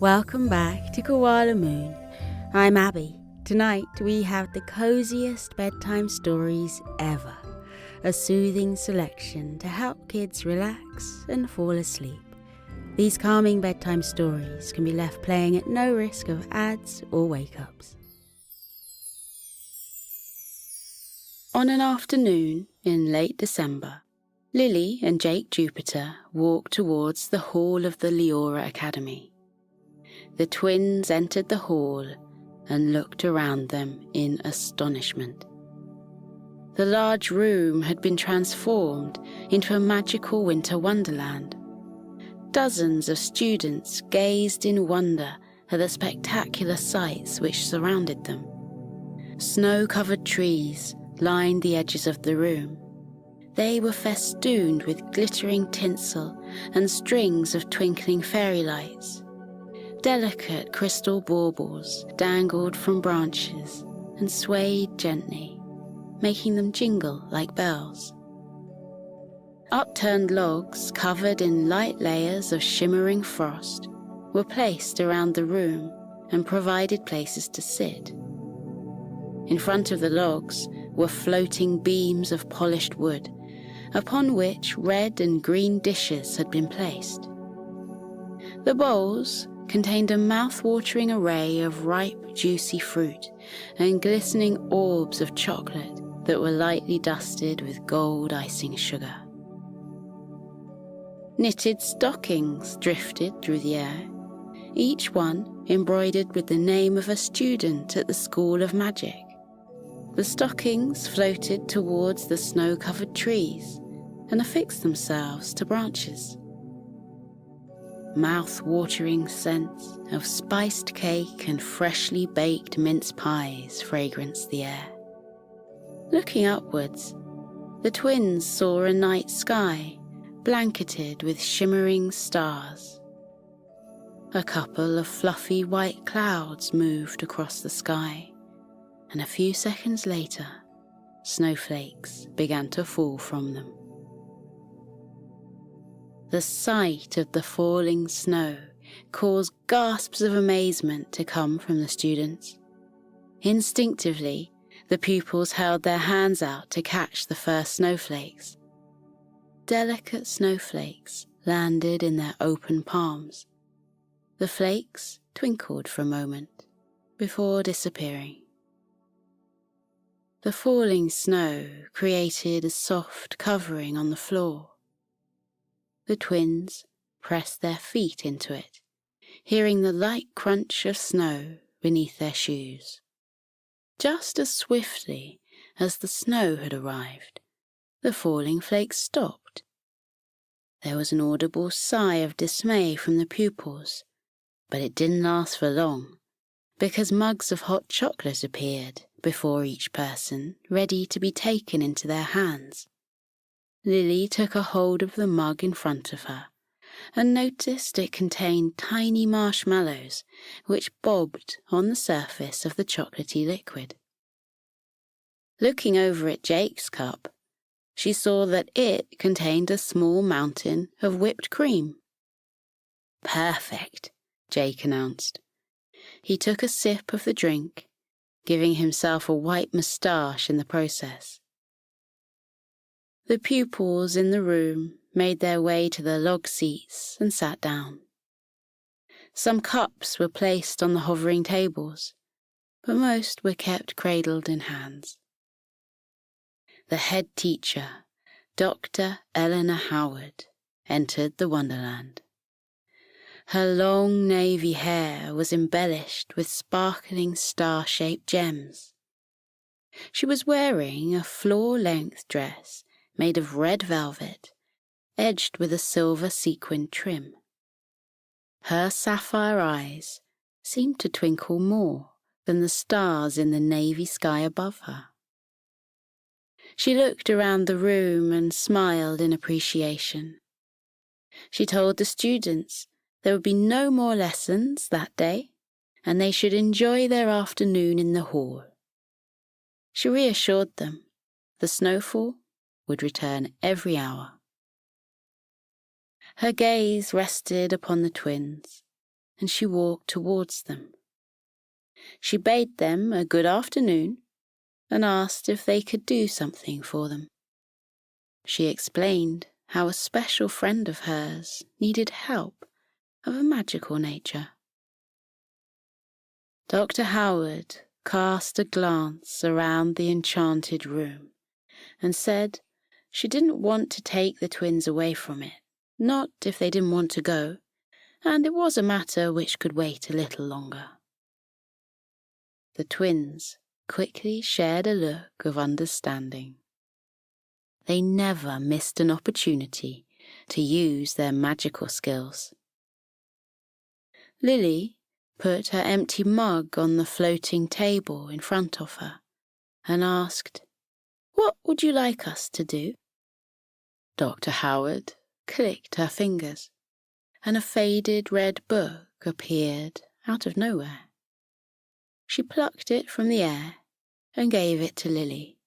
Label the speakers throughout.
Speaker 1: Welcome back to Koala Moon. I'm Abbe. Tonight we have the coziest bedtime stories ever. A soothing selection to help kids relax and fall asleep. These calming bedtime stories can be left playing at no risk of ads or wake-ups. On an afternoon in late December, Lily and Jake Jupiter walked towards the hall of the Leora Academy. The twins entered the hall and looked around them in astonishment. The large room had been transformed into a magical winter wonderland. Dozens of students gazed in wonder at the spectacular sights which surrounded them. Snow-covered trees lined the edges of the room. They were festooned with glittering tinsel and strings of twinkling fairy lights. Delicate crystal baubles dangled from branches and swayed gently, making them jingle like bells. Upturned logs covered in light layers of shimmering frost were placed around the room and provided places to sit. In front of the logs were floating beams of polished wood, upon which red and green dishes had been placed. The bowls contained a mouth-watering array of ripe, juicy fruit and glistening orbs of chocolate that were lightly dusted with gold icing sugar. Knitted stockings drifted through the air, each one embroidered with the name of a student at the School of Magic. The stockings floated towards the snow-covered trees and affixed themselves to branches. Mouth-watering scents of spiced cake and freshly baked mince pies fragranced the air. Looking upwards, the twins saw a night sky blanketed with shimmering stars. A couple of fluffy white clouds moved across the sky, and a few seconds later, snowflakes began to fall from them. The sight of the falling snow caused gasps of amazement to come from the students. Instinctively, the pupils held their hands out to catch the first snowflakes. Delicate snowflakes landed in their open palms. The flakes twinkled for a moment before disappearing. The falling snow created a soft covering on the floor. The twins pressed their feet into it, hearing the light crunch of snow beneath their shoes. Just as swiftly as the snow had arrived, the falling flakes stopped. There was an audible sigh of dismay from the pupils, but it didn't last for long, because mugs of hot chocolate appeared before each person, ready to be taken into their hands. Lily took a hold of the mug in front of her and noticed it contained tiny marshmallows which bobbed on the surface of the chocolatey liquid. Looking over at Jake's cup, she saw that it contained a small mountain of whipped cream. "Perfect," Jake announced. He took a sip of the drink, giving himself a white moustache in the process. The pupils in the room made their way to the log seats and sat down. Some cups were placed on the hovering tables, but most were kept cradled in hands. The head teacher, Dr. Eleanor Howard, entered the Wonderland. Her long navy hair was embellished with sparkling star-shaped gems. She was wearing a floor-length dress made of red velvet, edged with a silver sequined trim. Her sapphire eyes seemed to twinkle more than the stars in the navy sky above her. She looked around the room and smiled in appreciation. She told the students there would be no more lessons that day, and they should enjoy their afternoon in the hall. She reassured them the snowfall would return every hour. Her gaze rested upon the twins, and she walked towards them. She bade them a good afternoon and asked if they could do something for them. She explained how a special friend of hers needed help of a magical nature. Dr. Howard cast a glance around the enchanted room and said she didn't want to take the twins away from it, not if they didn't want to go, and it was a matter which could wait a little longer. The twins quickly shared a look of understanding. They never missed an opportunity to use their magical skills. Lily put her empty mug on the floating table in front of her and asked, "What would you like us to do?" Dr. Howard clicked her fingers, and a faded red book appeared out of nowhere. She plucked it from the air and gave it to Lily.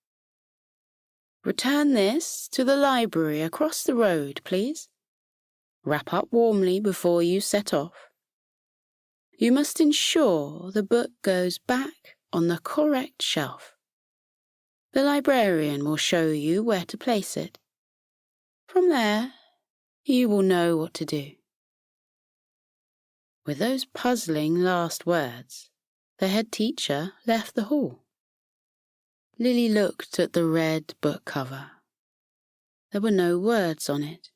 Speaker 1: "Return this to the library across the road, please. Wrap up warmly before you set off. You must ensure the book goes back on the correct shelf. The librarian will show you where to place it. From there, you will know what to do." With those puzzling last words, the head teacher left the hall. Lily looked at the red book cover. There were no words on it.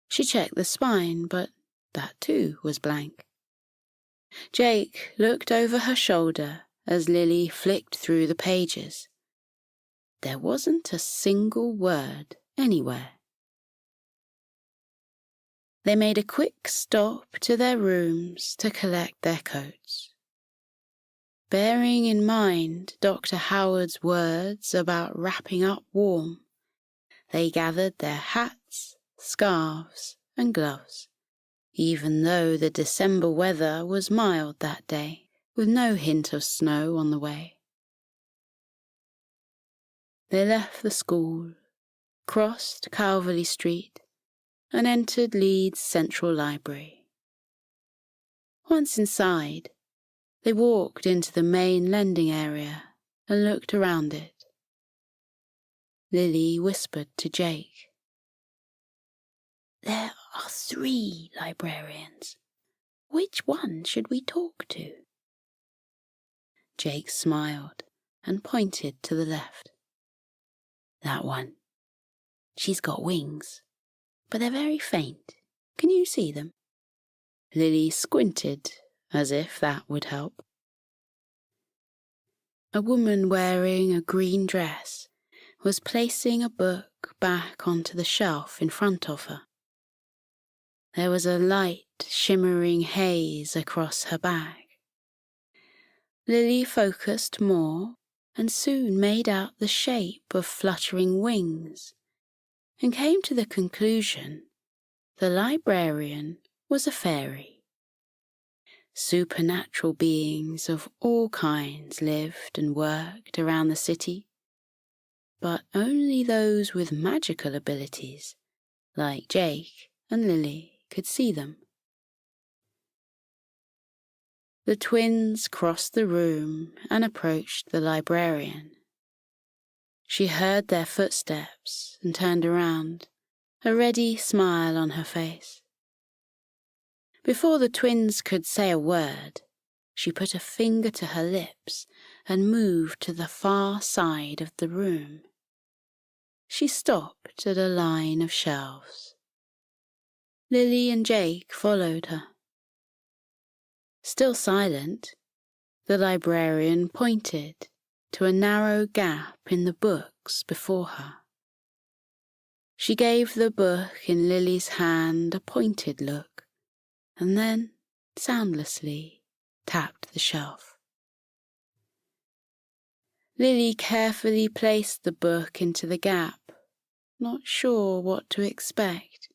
Speaker 1: She checked the spine, but that too was blank. Jake looked over her shoulder as Lily flicked through the pages. There wasn't a single word anywhere. They made a quick stop to their rooms to collect their coats. Bearing in mind Dr. Howard's words about wrapping up warm, they gathered their hats, scarves, and gloves, even though the December weather was mild that day, with no hint of snow on the way. They left the school, crossed Calverley Street, and entered Leeds Central Library. Once inside, they walked into the main lending area and looked around it. Lily whispered to Jake, "There are 3 librarians. Which one should we talk to?" Jake smiled and pointed to the left. "That one. She's got wings, but they're very faint. Can you see them?" Lily squinted, as if that would help. A woman wearing a green dress was placing a book back onto the shelf in front of her. There was a light, shimmering haze across her back. Lily focused more and soon made out the shape of fluttering wings and came to the conclusion the librarian was a fairy. Supernatural beings of all kinds lived and worked around the city, but only those with magical abilities, like Jake and Lily, could see them. The twins crossed the room and approached the librarian. She heard their footsteps and turned around, a ready smile on her face. Before the twins could say a word, she put a finger to her lips and moved to the far side of the room. She stopped at a line of shelves. Lily and Jake followed her. Still silent, the librarian pointed to a narrow gap in the books before her. She gave the book in Lily's hand a pointed look, and then, soundlessly, tapped the shelf. Lily carefully placed the book into the gap, not sure what to expect.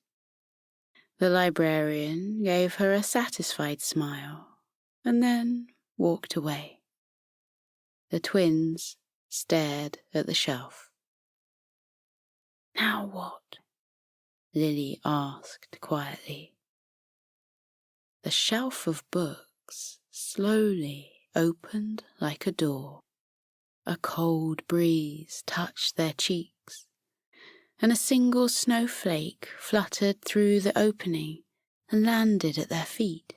Speaker 1: The librarian gave her a satisfied smile, and then walked away. The twins stared at the shelf. "Now what?" Lily asked quietly. the shelf of books slowly opened like a door. A cold breeze touched their cheeks, and a single snowflake fluttered through the opening and landed at their feet.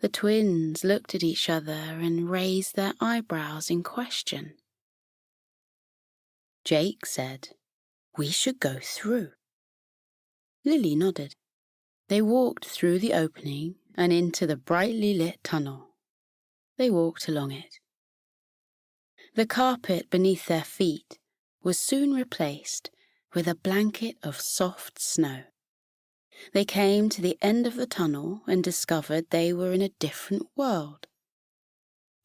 Speaker 1: The twins looked at each other and raised their eyebrows in question. Jake said, "We should go through." Lily nodded. They walked through the opening and into the brightly lit tunnel. They walked along it. The carpet beneath their feet was soon replaced with a blanket of soft snow. They came to the end of the tunnel and discovered they were in a different world.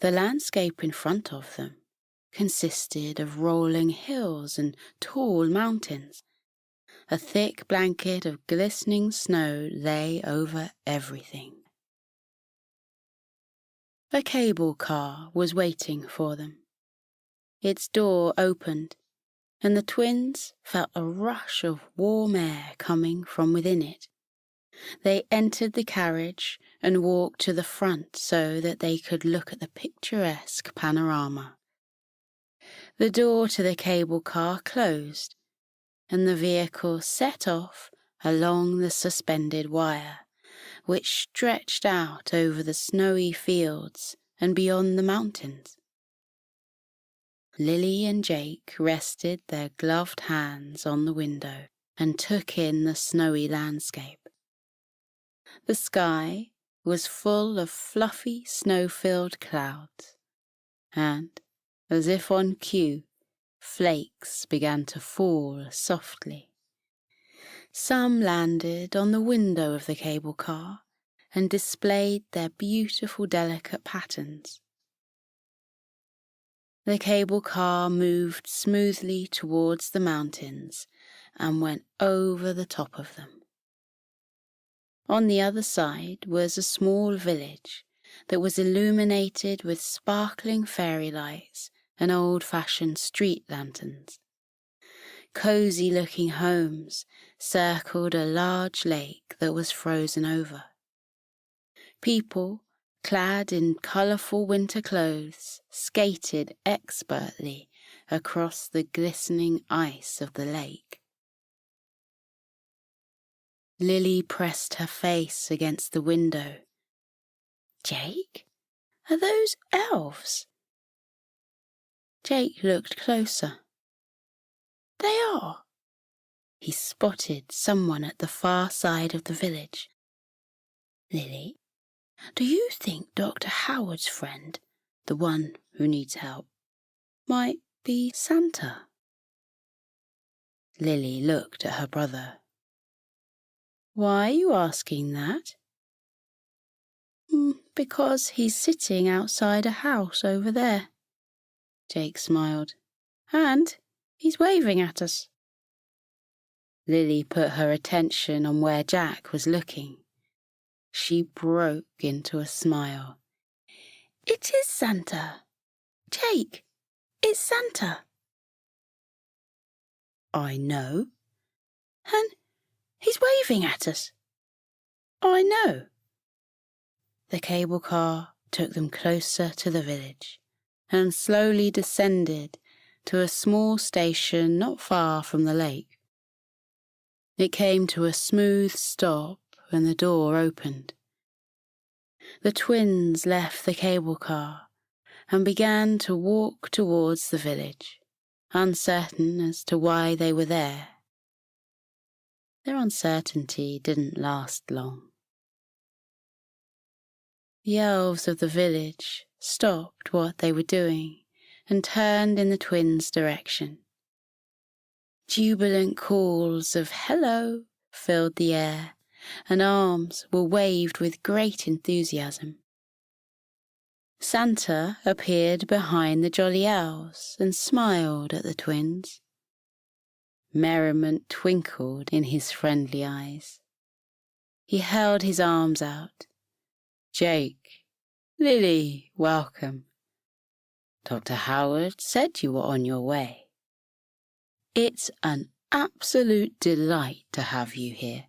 Speaker 1: The landscape in front of them consisted of rolling hills and tall mountains. A thick blanket of glistening snow lay over everything. A cable car was waiting for them. Its door opened, and the twins felt a rush of warm air coming from within it. They entered the carriage and walked to the front so that they could look at the picturesque panorama. The door to the cable car closed, and the vehicle set off along the suspended wire, which stretched out over the snowy fields and beyond the mountains. Lily and Jake rested their gloved hands on the window and took in the snowy landscape. The sky was full of fluffy, snow-filled clouds, and, as if on cue, flakes began to fall softly. Some landed on the window of the cable car and displayed their beautiful, delicate patterns. The cable car moved smoothly towards the mountains and went over the top of them. On the other side was a small village that was illuminated with sparkling fairy lights and old-fashioned street lanterns. Cozy-looking homes circled a large lake that was frozen over. People, clad in colourful winter clothes, skated expertly across the glistening ice of the lake. Lily pressed her face against the window. "Jake, are those elves?" Jake looked closer. "They are." He spotted someone at the far side of the village. "Lily, do you think Dr. Howard's friend, the one who needs help, might be Santa?" Lily looked at her brother. "Why are you asking that?" "Because he's sitting outside a house over there." Jake smiled. "And he's waving at us." Lily put her attention on where Jack was looking. She broke into a smile. "It is Santa! Jake, it's Santa!" "I know." "And he's waving at us." "I know." The cable car took them closer to the village and slowly descended to a small station not far from the lake. It came to a smooth stop and the door opened. The twins left the cable car and began to walk towards the village, uncertain as to why they were there. Their uncertainty didn't last long. The elves of the village stopped what they were doing and turned in the twins' direction. Jubilant calls of "hello" filled the air, and arms were waved with great enthusiasm. Santa appeared behind the jolly elves and smiled at the twins. Merriment twinkled in his friendly eyes. He held his arms out. "Jake, Lily, welcome. Dr. Howard said you were on your way. It's an absolute delight to have you here."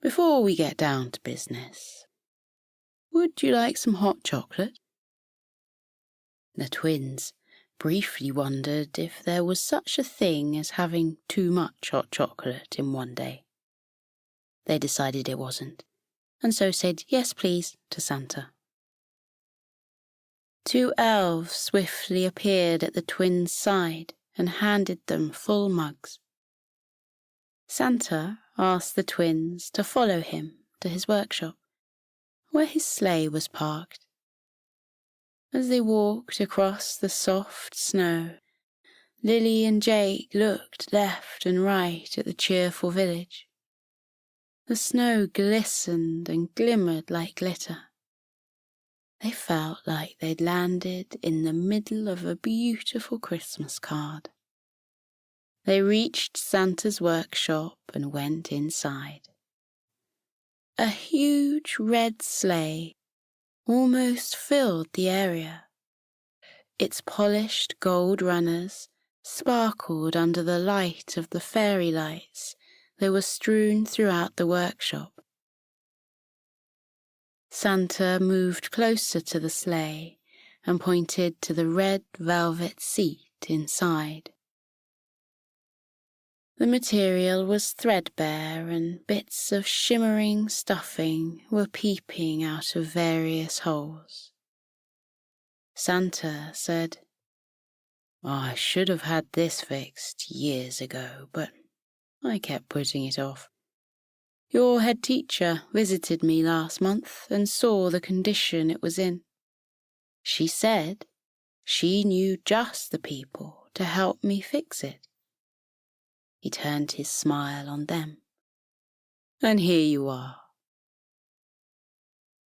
Speaker 1: Before we get down to business, would you like some hot chocolate? The twins briefly wondered if there was such a thing as having too much hot chocolate in one day. They decided it wasn't, and so said yes please to Santa. 2 elves swiftly appeared at the twins' side and handed them full mugs. Santa asked the twins to follow him to his workshop, where his sleigh was parked. As they walked across the soft snow, Lily and Jake looked left and right at the cheerful village. The snow glistened and glimmered like glitter. They felt like they'd landed in the middle of a beautiful Christmas card. They reached Santa's workshop and went inside. A huge red sleigh almost filled the area. Its polished gold runners sparkled under the light of the fairy lights that were strewn throughout the workshop. Santa moved closer to the sleigh and pointed to the red velvet seat inside. The material was threadbare and bits of shimmering stuffing were peeping out of various holes. Santa said, "I should have had this fixed years ago, but I kept putting it off. Your head teacher visited me last month and saw the condition it was in. She said she knew just the people to help me fix it." He turned his smile on them. "And here you are."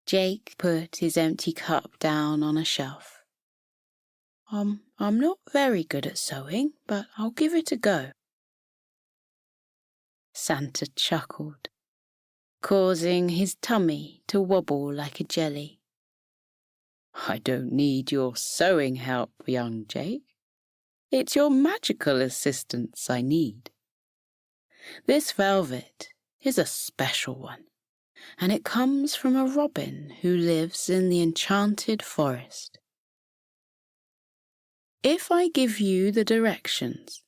Speaker 1: Jake put his empty cup down on a shelf. I'm not very good at sewing, but I'll give it a go." Santa chuckled, causing his tummy to wobble like a jelly. "I don't need your sewing help, young Jake. It's your magical assistance I need. This velvet is a special one, and it comes from a robin who lives in the enchanted forest. If I give you the directions,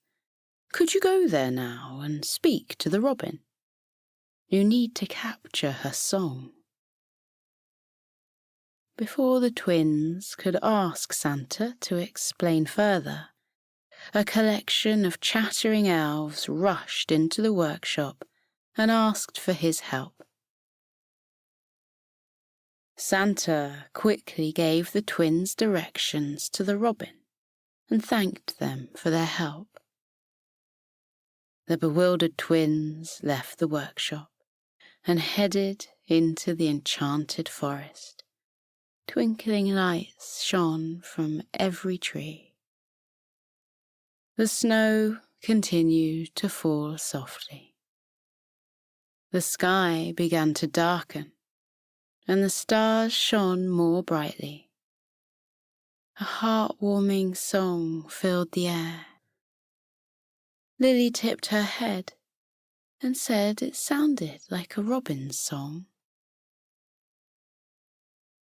Speaker 1: could you go there now and speak to the robin? You need to capture her song." Before the twins could ask Santa to explain further, a collection of chattering elves rushed into the workshop and asked for his help. Santa quickly gave the twins directions to the robin and thanked them for their help. The bewildered twins left the workshop and headed into the enchanted forest. Twinkling lights shone from every tree. The snow continued to fall softly. The sky began to darken, and the stars shone more brightly. A heartwarming song filled the air. Lily tipped her head and said it sounded like a robin's song.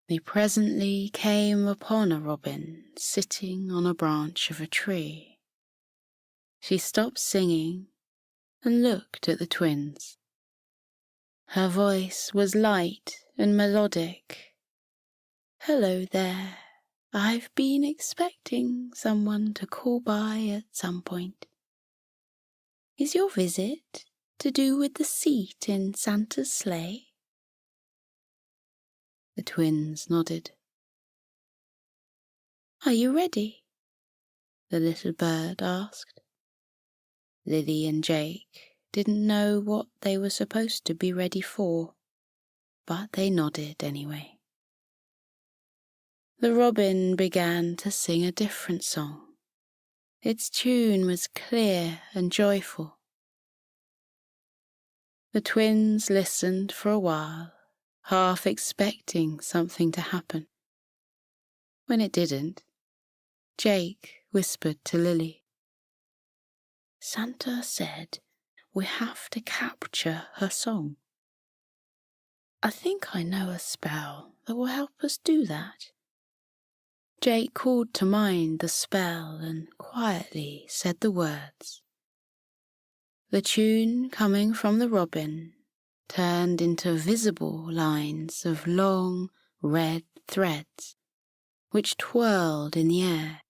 Speaker 1: They presently came upon a robin sitting on a branch of a tree. She stopped singing and looked at the twins. Her voice was light and melodic. "Hello there. I've been expecting someone to call by at some point. Is your visit to do with the seat in Santa's sleigh?" The twins nodded. "Are you ready?" the little bird asked. Lily and Jake didn't know what they were supposed to be ready for, but they nodded anyway. The robin began to sing a different song. Its tune was clear and joyful. The twins listened for a while, half expecting something to happen. When it didn't, Jake whispered to Lily, "Santa said we have to capture her song. I think I know a spell that will help us do that. Jake called to mind the spell and quietly said the words. The tune coming from the robin turned into visible lines of long red threads which twirled in the air.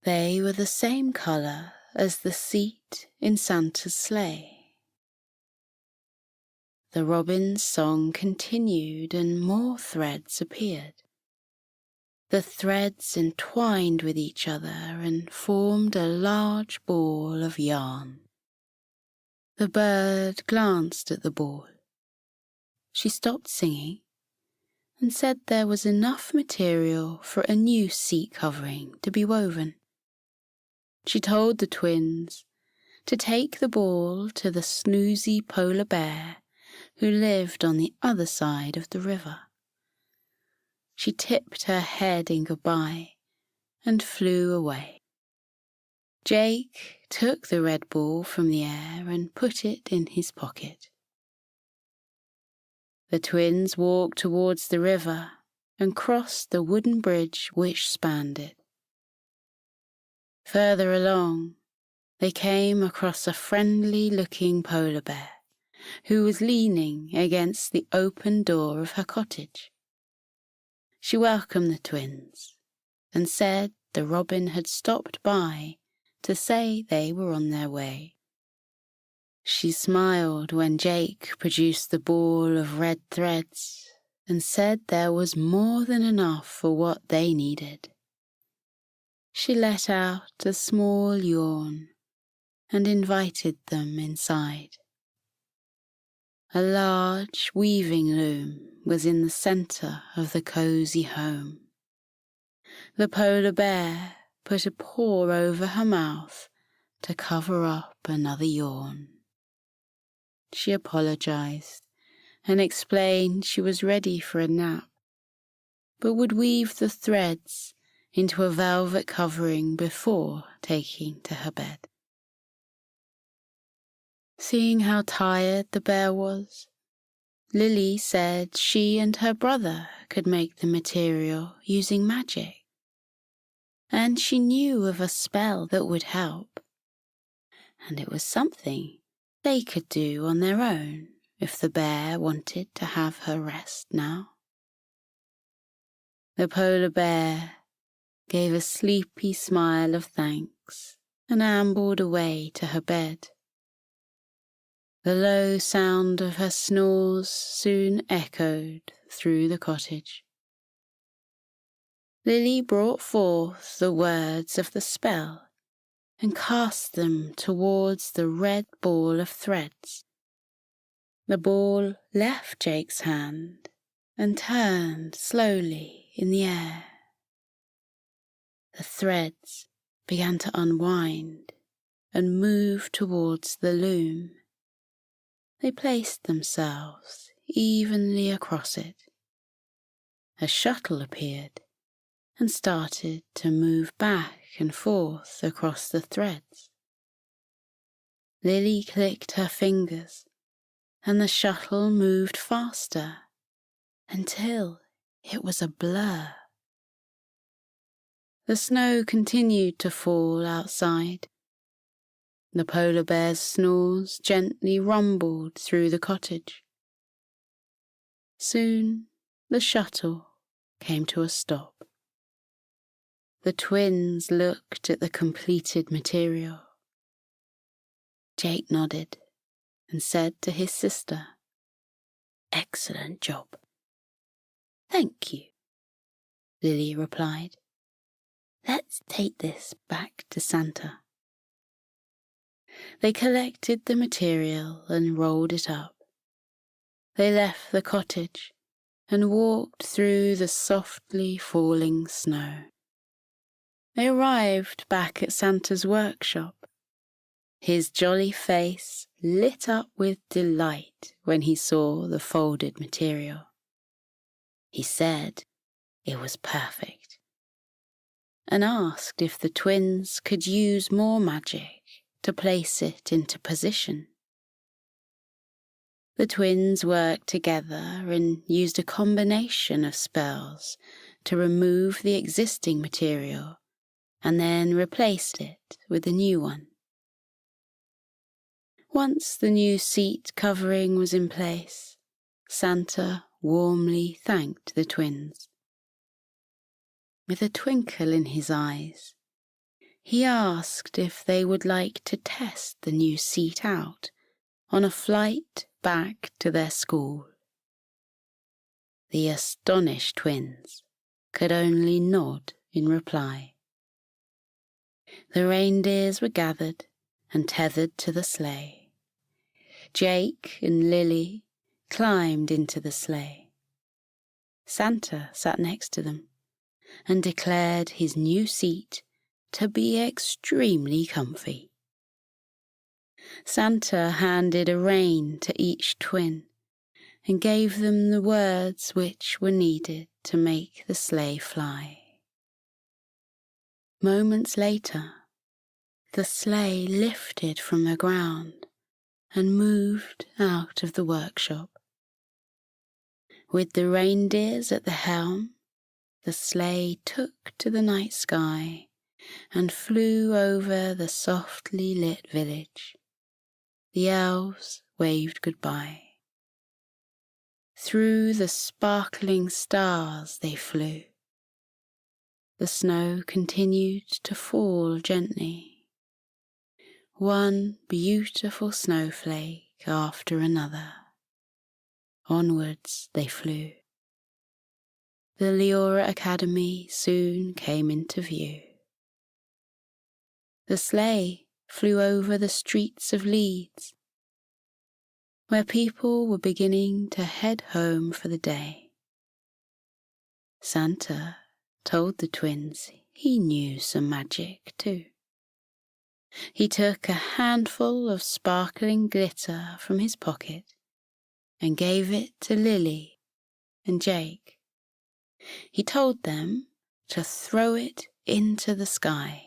Speaker 1: They were the same colour as the seat in Santa's sleigh. The robin's song continued and more threads appeared. The threads entwined with each other and formed a large ball of yarn. The bird glanced at the ball. She stopped singing and said there was enough material for a new seat covering to be woven. She told the twins to take the ball to the snoozy polar bear who lived on the other side of the river. She tipped her head in goodbye and flew away. Jake took the red ball from the air and put it in his pocket. The twins walked towards the river and crossed the wooden bridge which spanned it. Further along, they came across a friendly-looking polar bear who was leaning against the open door of her cottage. She welcomed the twins and said the robin had stopped by to say they were on their way. She smiled when Jake produced the ball of red threads and said there was more than enough for what they needed. She let out a small yawn and invited them inside. A large weaving loom was in the centre of the cosy home. The polar bear put a paw over her mouth to cover up another yawn. She apologized and explained she was ready for a nap, but would weave the threads into a velvet covering before taking to her bed. Seeing how tired the bear was, Lily said she and her brother could make the material using magic, and she knew of a spell that would help, and it was something they could do on their own if the bear wanted to have her rest now. The polar bear gave a sleepy smile of thanks and ambled away to her bed. The low sound of her snores soon echoed through the cottage. Lily brought forth the words of the spell and cast them towards the red ball of threads. The ball left Jake's hand and turned slowly in the air. The threads began to unwind and move towards the loom. They placed themselves evenly across it. A shuttle appeared and started to move back and forth across the threads. Lily clicked her fingers and the shuttle moved faster until it was a blur. The snow continued to fall outside. The polar bear's snores gently rumbled through the cottage. Soon the shuttle came to a stop. The twins looked at the completed material. Jake nodded and said to his sister, "Excellent job." "Thank you," Lily replied. "Let's take this back to Santa." They collected the material and rolled it up. They left the cottage and walked through the softly falling snow. They arrived back at Santa's workshop. His jolly face lit up with delight when he saw the folded material. He said it was perfect and asked if the twins could use more magic to place it into position. The twins worked together and used a combination of spells to remove the existing material and then replaced it with a new one. Once the new seat covering was in place, Santa warmly thanked the twins. With a twinkle in his eyes, he asked if they would like to test the new seat out on a flight back to their school. The astonished twins could only nod in reply. The reindeers were gathered and tethered to the sleigh. Jake and Lily climbed into the sleigh. Santa sat next to them and declared his new seat to be extremely comfy. Santa handed a rein to each twin and gave them the words which were needed to make the sleigh fly. Moments later, the sleigh lifted from the ground and moved out of the workshop. With the reindeers at the helm, the sleigh took to the night sky and flew over the softly lit village. The elves waved goodbye. Through the sparkling stars they flew. The snow continued to fall gently, one beautiful snowflake after another. Onwards they flew. The Leora Academy soon came into view. The sleigh flew over the streets of Leeds, where people were beginning to head home for the day. Santa told the twins he knew some magic too. He took a handful of sparkling glitter from his pocket and gave it to Lily and Jake. He told them to throw it into the sky.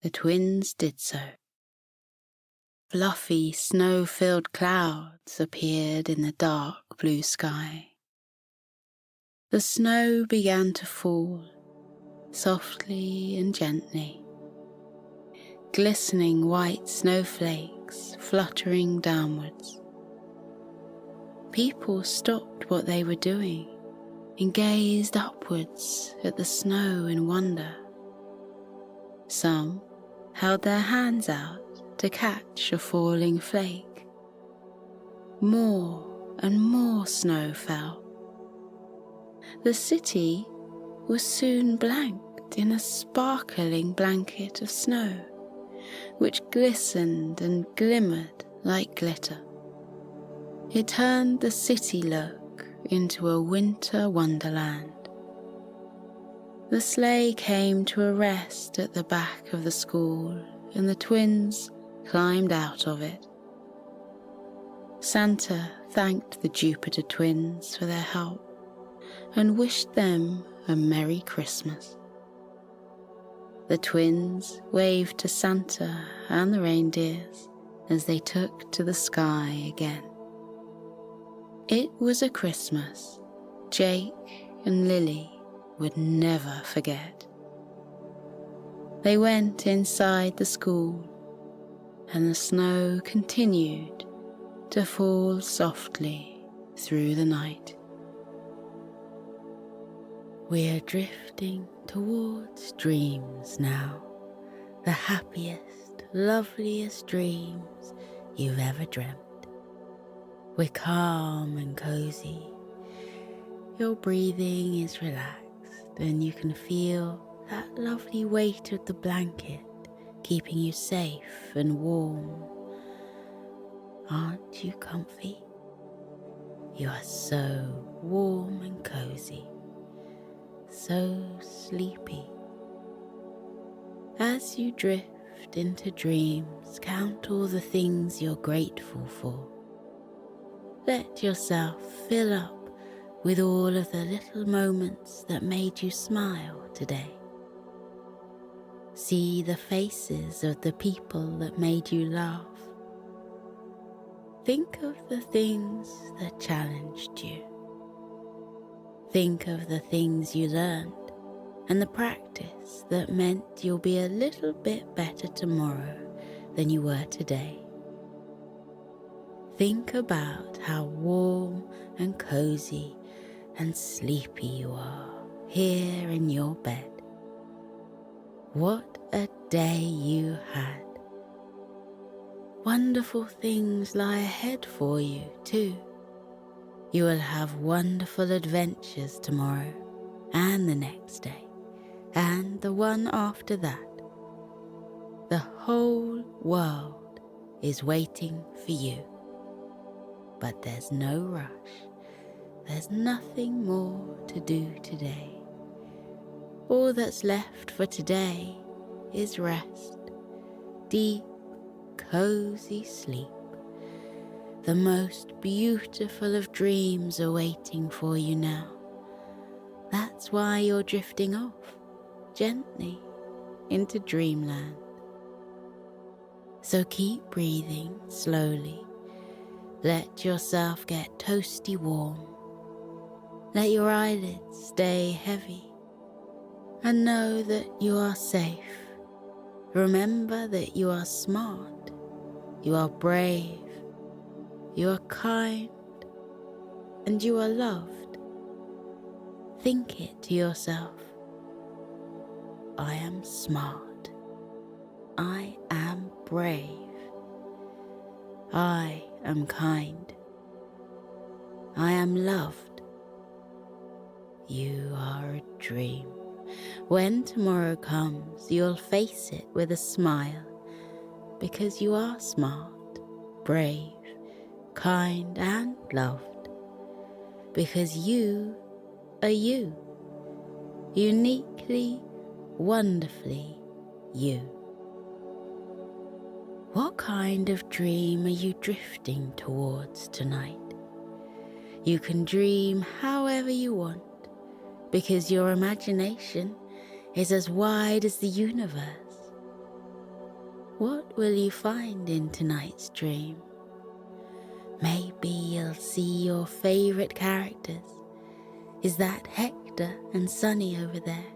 Speaker 1: The twins did so. Fluffy, snow-filled clouds appeared in the dark blue sky. The snow began to fall, softly and gently. Glistening white snowflakes fluttering downwards. People stopped what they were doing and gazed upwards at the snow in wonder. Some held their hands out to catch a falling flake. More and more snow fell. The city was soon blanked in a sparkling blanket of snow, which glistened and glimmered like glitter. It turned the city look into a winter wonderland. The sleigh came to a rest at the back of the school, and the twins climbed out of it. Santa thanked the Jupiter twins for their help and wished them a Merry Christmas. The twins waved to Santa and the reindeers as they took to the sky again. It was a Christmas Jake and Lily would never forget. They went inside the school, and the snow continued to fall softly through the night. We're drifting towards dreams now, the happiest, loveliest dreams you've ever dreamt. We're calm and cozy. Your breathing is relaxed and you can feel that lovely weight of the blanket keeping you safe and warm. Aren't you comfy? You are so warm and cozy, so sleepy. As you drift into dreams, count all the things you're grateful for. Let yourself fill up with all of the little moments that made you smile today. See the faces of the people that made you laugh. Think of the things that challenged you. Think of the things you learned and the practice that meant you'll be a little bit better tomorrow than you were today. Think about how warm and cozy and sleepy you are here in your bed. What a day you had. Wonderful things lie ahead for you too. You will have wonderful adventures tomorrow and the next day and the one after that. The whole world is waiting for you. But there's no rush. There's nothing more to do today. All that's left for today is rest, deep, cozy sleep. The most beautiful of dreams are waiting for you now. That's why you're drifting off, gently, into dreamland. So keep breathing slowly. Let yourself get toasty warm. Let your eyelids stay heavy. And know that you are safe. Remember that you are smart. You are brave. You are kind. And you are loved. Think it to yourself. I am smart. I am brave. I am kind. I am loved. You are a dream. When tomorrow comes, you'll face it with a smile, because you are smart, brave, kind and loved. Because you are you. Uniquely, wonderfully you. What kind of dream are you drifting towards tonight? You can dream however you want, because your imagination is as wide as the universe. What will you find in tonight's dream? Maybe you'll see your favorite characters. Is that Hector and Sunny over there?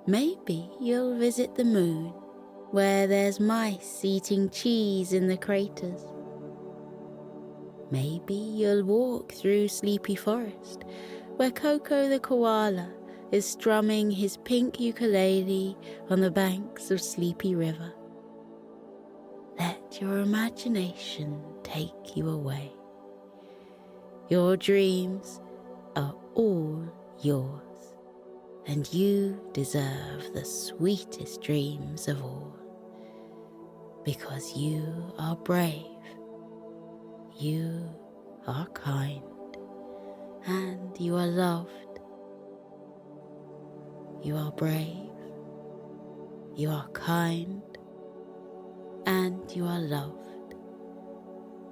Speaker 1: Maybe you'll visit the moon, where there's mice eating cheese in the craters. Maybe you'll walk through Sleepy Forest, where Koko the Koala is strumming his pink ukulele on the banks of Sleepy River. Let your imagination take you away. Your dreams are all yours, and you deserve the sweetest dreams of all, because you are brave, you are kind, and you are loved. You are brave, you are kind, and you are loved.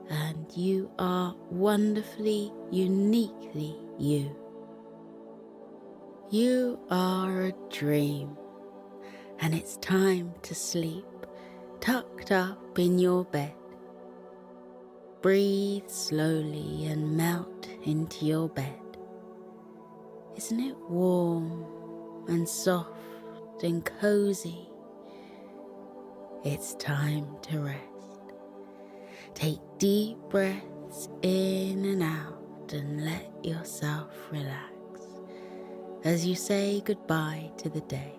Speaker 1: And you are wonderfully, uniquely you. You are a dream, and it's time to sleep, tucked up in your bed. Breathe slowly and melt into your bed. Isn't it warm and soft and cozy? It's time to rest. Take deep breaths in and out and let yourself relax as you say goodbye to the day.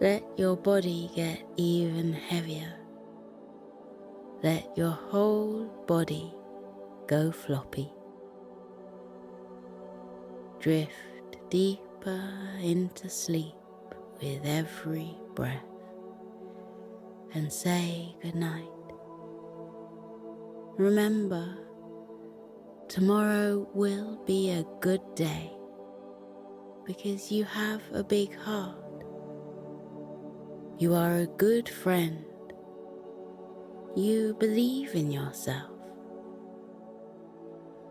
Speaker 1: Let your body get even heavier. Let your whole body go floppy. Drift deeper into sleep with every breath and say goodnight. Remember, tomorrow will be a good day because you have a big heart. You are a good friend. You believe in yourself.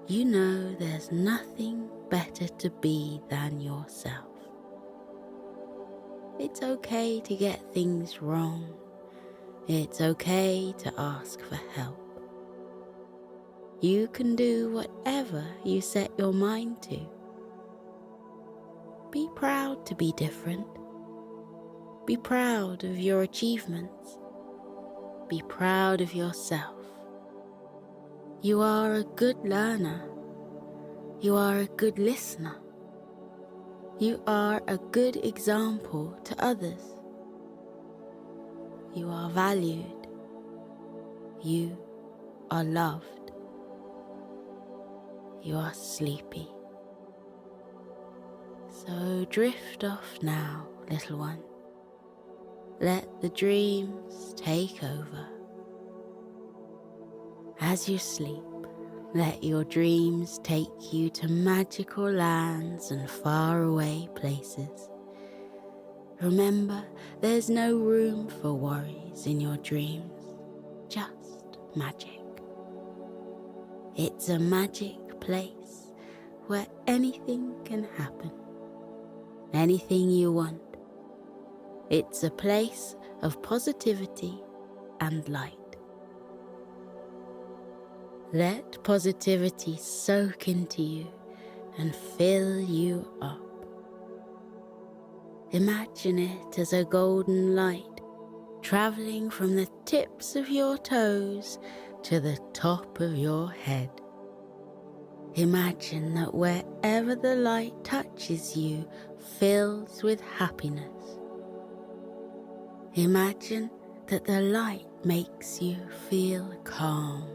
Speaker 1: You know there's nothing better to be than yourself. It's okay to get things wrong, It's okay to ask for help. You can do whatever you set your mind to. Be proud to be different. Be proud of your achievements. Be proud of yourself. You are a good learner. You are a good listener. You are a good example to others. You are valued. You are loved. You are sleepy. So drift off now, little one. Let the dreams take over. As you sleep, let your dreams take you to magical lands and faraway places. Remember, there's no room for worries in your dreams, just magic. It's a magic place where anything can happen, anything you want. It's a place of positivity and light. Let positivity soak into you and fill you up. Imagine it as a golden light traveling from the tips of your toes to the top of your head. Imagine that wherever the light touches you fills with happiness. Imagine that the light makes you feel calm.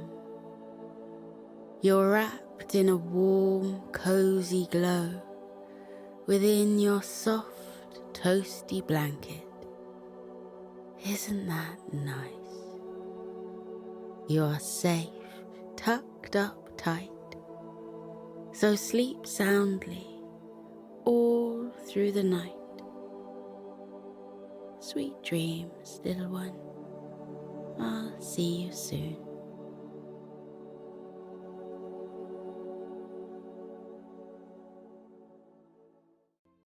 Speaker 1: You're wrapped in a warm, cozy glow within your soft, toasty blanket. Isn't that nice? You're safe, tucked up tight. So sleep soundly all through the night. Sweet dreams, little one. I'll see you soon.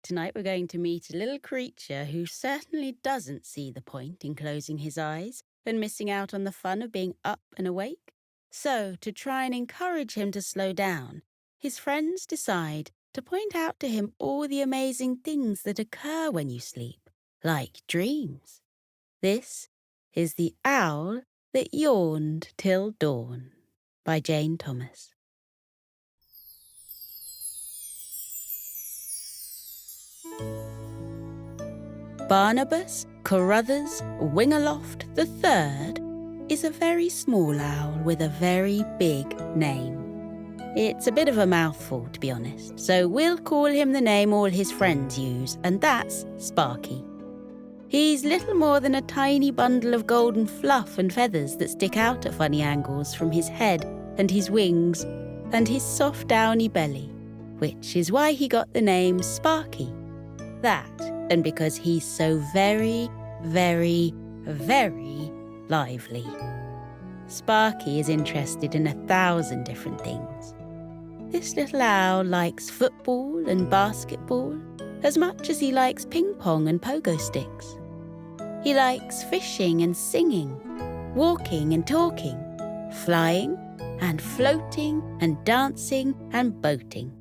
Speaker 1: Tonight we're going to meet a little creature who certainly doesn't see the point in closing his eyes and missing out on the fun of being up and awake. So, to try and encourage him to slow down, his friends decide to point out to him all the amazing things that occur when you sleep, like dreams. This is The Owl That Yawned Till Dawn by Jane Thomas. Barnabas Carruthers Wingaloft III is a very small owl with a very big name. It's a bit of a mouthful, to be honest, so we'll call him the name all his friends use, and that's Sparky. He's little more than a tiny bundle of golden fluff and feathers that stick out at funny angles from his head and his wings and his soft downy belly, which is why he got the name Sparky. That, and because he's so very, very, very lively. Sparky is interested in 1,000 different things. This little owl likes football and basketball as much as he likes ping pong and pogo sticks. He likes fishing and singing, walking and talking, flying and floating and dancing and boating.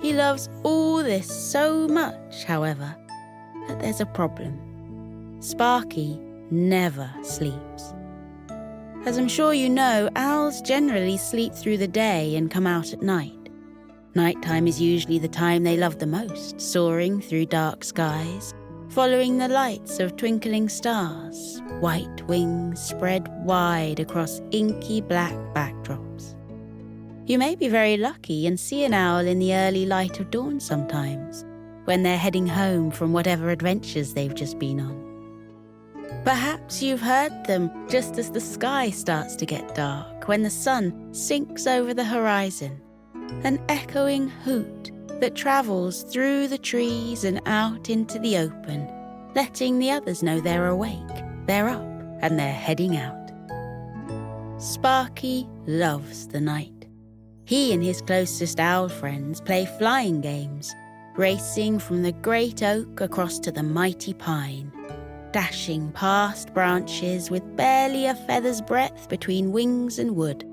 Speaker 1: He loves all this so much, however, that there's a problem. Sparky never sleeps. As I'm sure you know, owls generally sleep through the day and come out at night. Nighttime is usually the time they love the most, soaring through dark skies, following the lights of twinkling stars, white wings spread wide across inky black backdrops. You may be very lucky and see an owl in the early light of dawn sometimes, when they're heading home from whatever adventures they've just been on. Perhaps you've heard them just as the sky starts to get dark, when the sun sinks over the horizon, an echoing hoot that travels through the trees and out into the open, letting the others know they're awake, they're up, and they're heading out. Sparky loves the night. He and his closest owl friends play flying games, racing from the great oak across to the mighty pine. dashing past branches with barely a feather's breadth between wings and wood.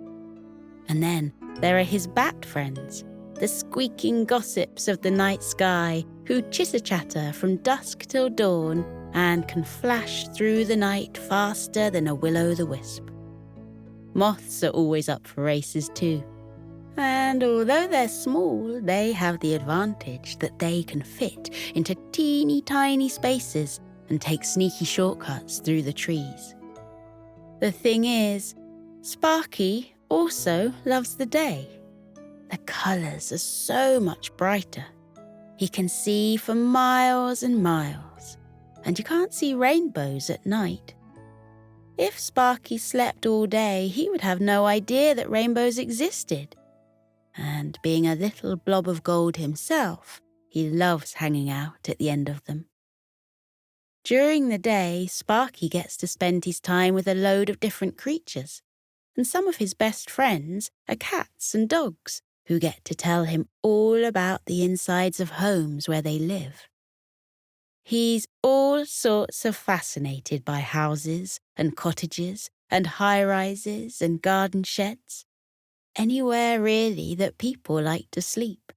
Speaker 1: And then there are his bat friends, the squeaking gossips of the night sky, who chitter-chatter from dusk till dawn and can flash through the night faster than a will-o'-the-wisp. Moths are always up for races too. And although they're small, they have the advantage that they can fit into teeny tiny spaces and take sneaky shortcuts through the trees. The thing is, Sparky also loves the day. The colours are so much brighter. He can see for miles and miles, and you can't see rainbows at night. If Sparky slept all day, he would have no idea that rainbows existed. And being a little blob of gold himself, he loves hanging out at the end of them. During the day, Sparky gets to spend his time with a load of different creatures, and some of his best friends are cats and dogs who get to tell him all about the insides of homes where they live. He's all sorts of fascinated by houses and cottages and high-rises and garden sheds. Anywhere really that people like to sleep.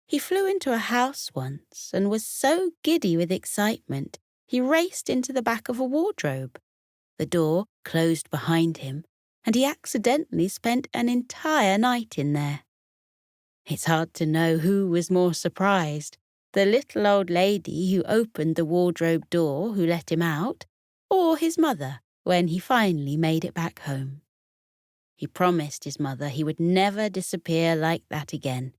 Speaker 1: He flew into a house once and was so giddy with excitement he raced into the back of a wardrobe. The door closed behind him and he accidentally spent an entire night in there. It's hard to know who was more surprised, the little old lady who opened the wardrobe door who let him out, or his mother when he finally made it back home. He promised his mother he would never disappear like that again,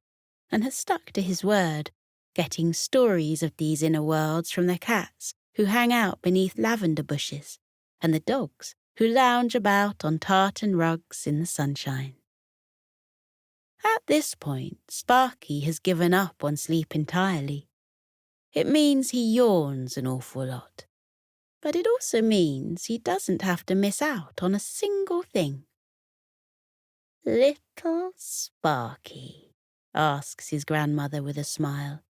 Speaker 1: and has stuck to his word, getting stories of these inner worlds from the cats who hang out beneath lavender bushes, and the dogs who lounge about on tartan rugs in the sunshine. At this point, Sparky has given up on sleep entirely. It means he yawns an awful lot, but it also means he doesn't have to miss out on a single thing. "Little Sparky," asks his grandmother with a smile,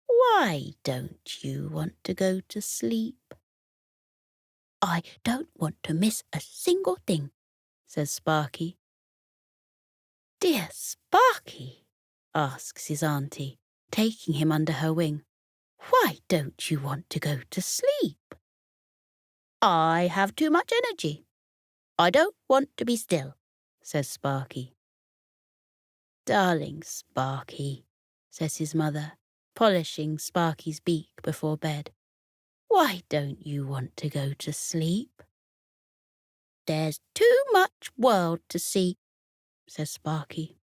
Speaker 1: "why don't you want to go to sleep?" "I don't want to miss a single thing," says Sparky. "Dear Sparky," asks his auntie, taking him under her wing, "why don't you want to go to sleep?" "I have too much energy. I don't want to be still," says Sparky. "Darling Sparky," says his mother, polishing Sparky's beak before bed, "why don't you want to go to sleep?" "There's too much world to see," says Sparky.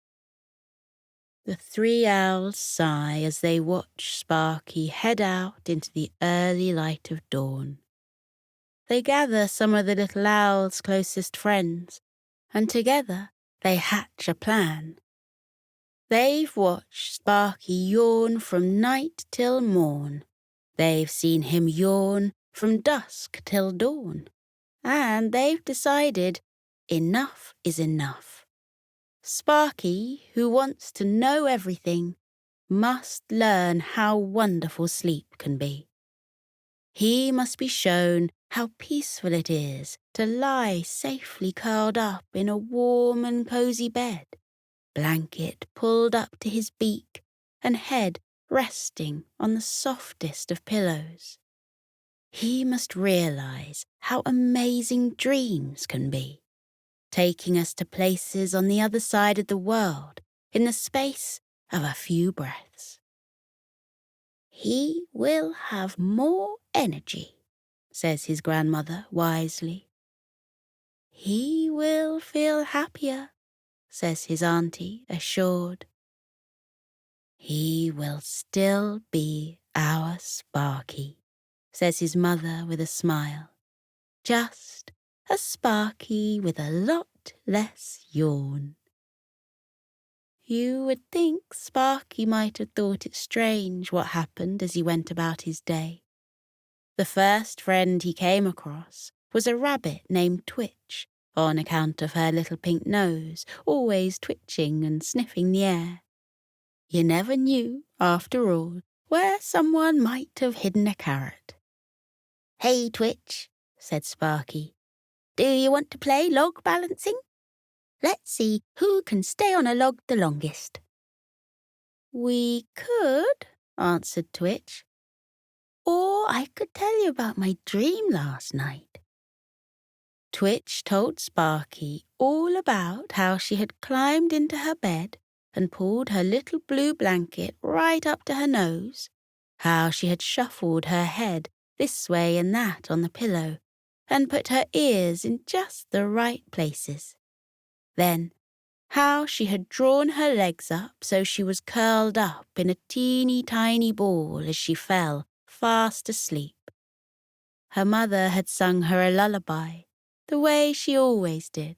Speaker 1: The three owls sigh as they watch Sparky head out into the early light of dawn. They gather some of the little owl's closest friends, and together they hatch a plan. They've watched Sparky yawn from night till morn. They've seen him yawn from dusk till dawn. And they've decided enough is enough. Sparky, who wants to know everything, must learn how wonderful sleep can be. He must be shown how peaceful it is to lie safely curled up in a warm and cozy bed, blanket pulled up to his beak and head resting on the softest of pillows. He must realize how amazing dreams can be, taking us to places on the other side of the world in the space of a few breaths. "He will have more energy," says his grandmother wisely. "He will feel happier," says his auntie, assured. "He will still be our Sparky," says his mother with a smile. "Just a Sparky with a lot less yawn." You would think Sparky might have thought it strange what happened as he went about his day. The first friend he came across was a rabbit named Twitch, on account of her little pink nose, always twitching and sniffing the air. You never knew, after all, where someone might have hidden a carrot. "Hey, Twitch," said Sparky. "Do you want to play log balancing? Let's see who can stay on a log the longest." "We could," answered Twitch. "Or I could tell you about my dream last night." Twitch told Sparky all about how she had climbed into her bed and pulled her little blue blanket right up to her nose, how she had shuffled her head this way and that on the pillow, and put her ears in just the right places. Then, how she had drawn her legs up so she was curled up in a teeny tiny ball as she fell fast asleep. Her mother had sung her a lullaby, the way she always did,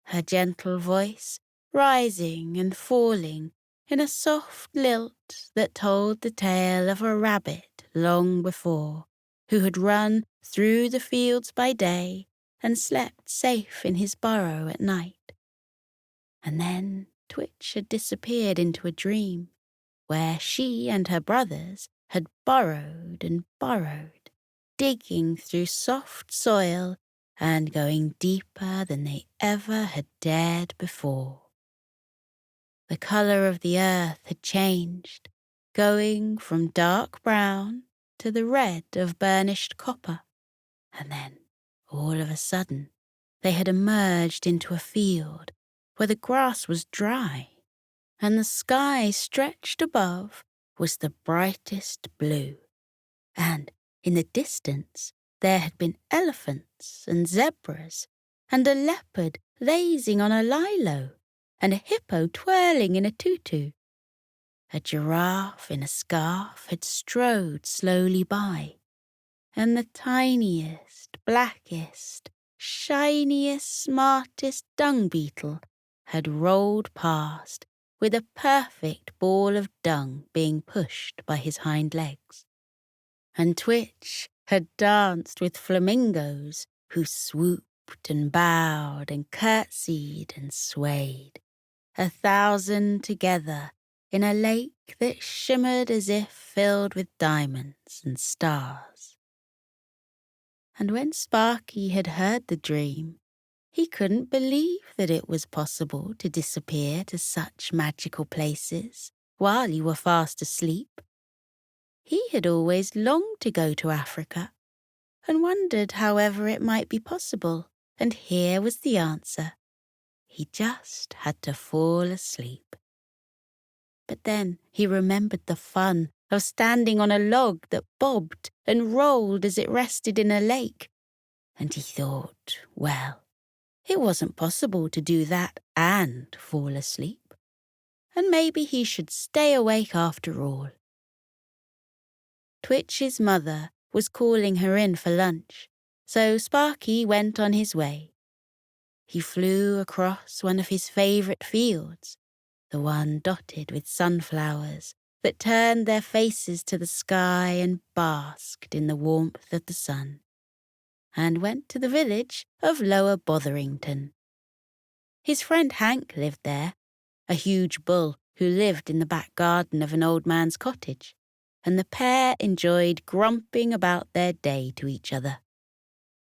Speaker 1: her gentle voice rising and falling in a soft lilt that told the tale of a rabbit long before, who had run through the fields by day and slept safe in his burrow at night. And then Twitch had disappeared into a dream, where she and her brothers had burrowed and burrowed, digging through soft soil and going deeper than they ever had dared before. The colour of the earth had changed, going from dark brown to the red of burnished copper, and then, all of a sudden, they had emerged into a field where the grass was dry, and the sky stretched above was the brightest blue, and in the distance there had been elephants and zebras, and a leopard lazing on a lilo, and a hippo twirling in a tutu. A giraffe in a scarf had strode slowly by, and the tiniest, blackest, shiniest, smartest dung beetle had rolled past with a perfect ball of dung being pushed by his hind legs. And Twitch had danced with flamingos who swooped and bowed and curtsied and swayed, 1,000 together in a lake that shimmered as if filled with diamonds and stars. And when Sparky had heard the dream, he couldn't believe that it was possible to disappear to such magical places while you were fast asleep. He had always longed to go to Africa and wondered however it might be possible, and here was the answer. He just had to fall asleep. But then he remembered the fun of standing on a log that bobbed and rolled as it rested in a lake, and he thought, well, it wasn't possible to do that and fall asleep, and maybe he should stay awake after all. Twitch's mother was calling her in for lunch, so Sparky went on his way. He flew across one of his favourite fields, the one dotted with sunflowers that turned their faces to the sky and basked in the warmth of the sun, and went to the village of Lower Botherington. His friend Hank lived there, a huge bull who lived in the back garden of an old man's cottage, and the pair enjoyed grumping about their day to each other.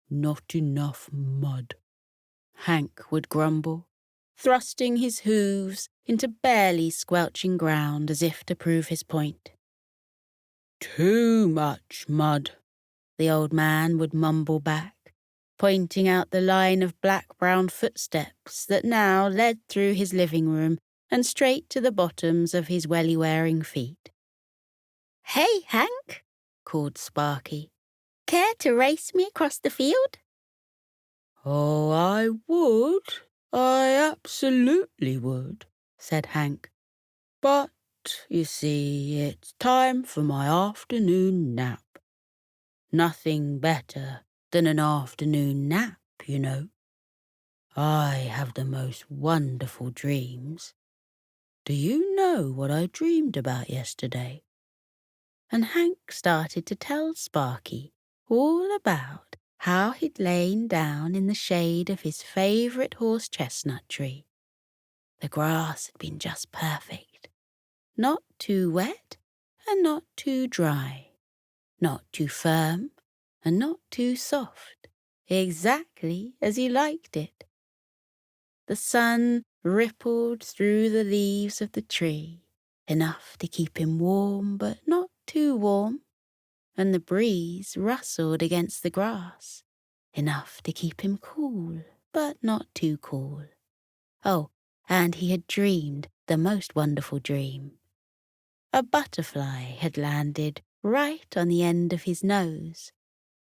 Speaker 1: "Not enough mud," Hank would grumble, thrusting his hooves into barely squelching ground as if to prove his point. "Too much mud," the old man would mumble back, pointing out the line of black-brown footsteps that now led through his living room and straight to the bottoms of his welly-wearing feet. "Hey, Hank," called Sparky. "Care to race me across the field?" "Oh, I would. I absolutely would," said Hank. "But, you see, it's time for my afternoon nap. Nothing better than an afternoon nap, you know. I have the most wonderful dreams. Do you know what I dreamed about yesterday?" And Hank started to tell Sparky all about how he'd lain down in the shade of his favourite horse-chestnut tree. The grass had been just perfect, not too wet and not too dry, not too firm and not too soft, exactly as he liked it. The sun rippled through the leaves of the tree, enough to keep him warm but not too warm, and the breeze rustled against the grass, enough to keep him cool but not too cool. Oh, and he had dreamed the most wonderful dream. A butterfly had landed right on the end of his nose,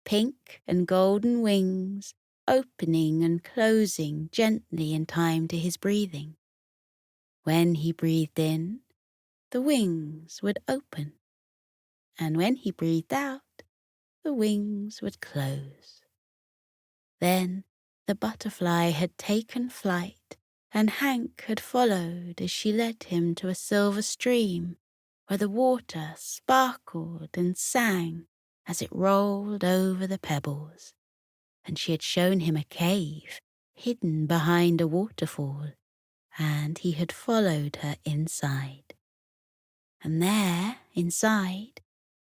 Speaker 1: pink and golden wings opening and closing gently in time to his breathing. When he breathed in, the wings would open, and when he breathed out, the wings would close. Then the butterfly had taken flight, and Hank had followed as she led him to a silver stream where the water sparkled and sang as it rolled over the pebbles, and she had shown him a cave hidden behind a waterfall, and he had followed her inside. And there, inside,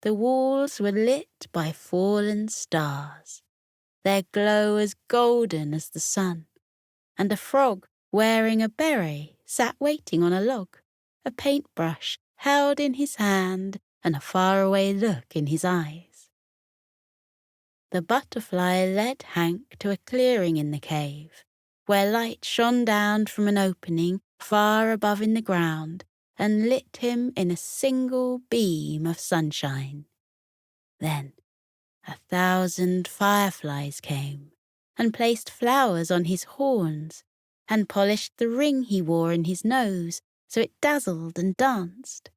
Speaker 1: the walls were lit by fallen stars, their glow as golden as the sun, and a frog wearing a beret sat waiting on a log, a paintbrush held in his hand and a faraway look in his eyes. The butterfly led Hank to a clearing in the cave, where light shone down from an opening far above in the ground and lit him in a single beam of sunshine. Then 1,000 fireflies came and placed flowers on his horns and polished the ring he wore in his nose so it dazzled and danced.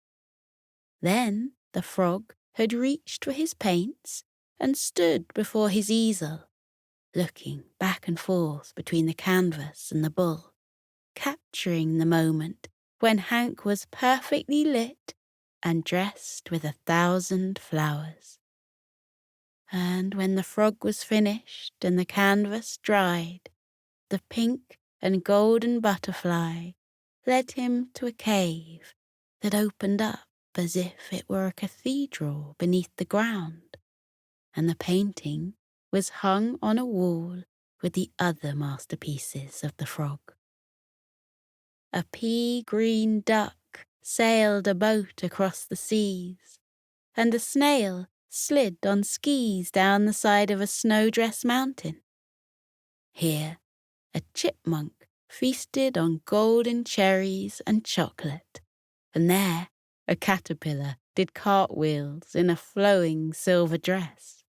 Speaker 1: Then the frog had reached for his paints and stood before his easel, looking back and forth between the canvas and the bull, capturing the moment when Hank was perfectly lit and dressed with 1,000 flowers. And when the frog was finished and the canvas dried, the pink and golden butterfly led him to a cave that opened up as if it were a cathedral beneath the ground, and the painting was hung on a wall with the other masterpieces of the frog. A pea-green duck sailed a boat across the seas, and a snail slid on skis down the side of a snowdress mountain. Here, a chipmunk feasted on golden cherries and chocolate, and there a caterpillar did cartwheels in a flowing silver dress.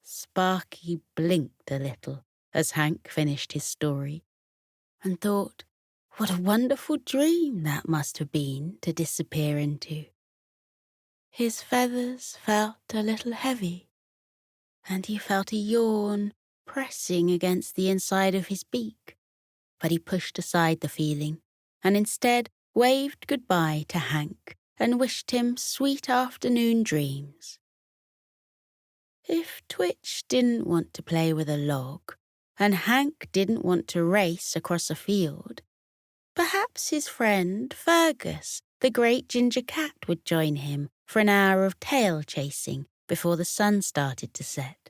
Speaker 1: Sparky blinked a little as Hank finished his story, and thought what a wonderful dream that must have been to disappear into. His feathers felt a little heavy, and he felt a yawn pressing against the inside of his beak, but he pushed aside the feeling and instead waved goodbye to Hank and wished him sweet afternoon dreams. If Twitch didn't want to play with a log, and Hank didn't want to race across a field, perhaps his friend Fergus, the great ginger cat, would join him for an hour of tail chasing before the sun started to set.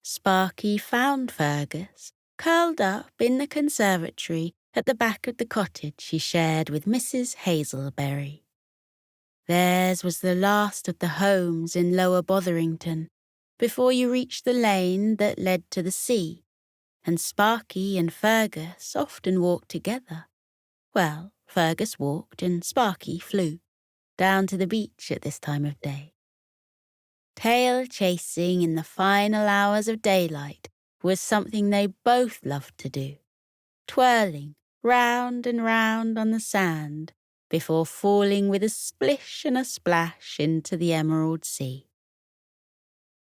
Speaker 1: Sparky found Fergus curled up in the conservatory at the back of the cottage he shared with Mrs. Hazelberry. Theirs was the last of the homes in Lower Botherington, before you reached the lane that led to the sea, and Sparky and Fergus often walked together. Well, Fergus walked and Sparky flew down to the beach at this time of day. Tail chasing in the final hours of daylight was something they both loved to do, twirling round and round on the sand before falling with a splish and a splash into the emerald sea.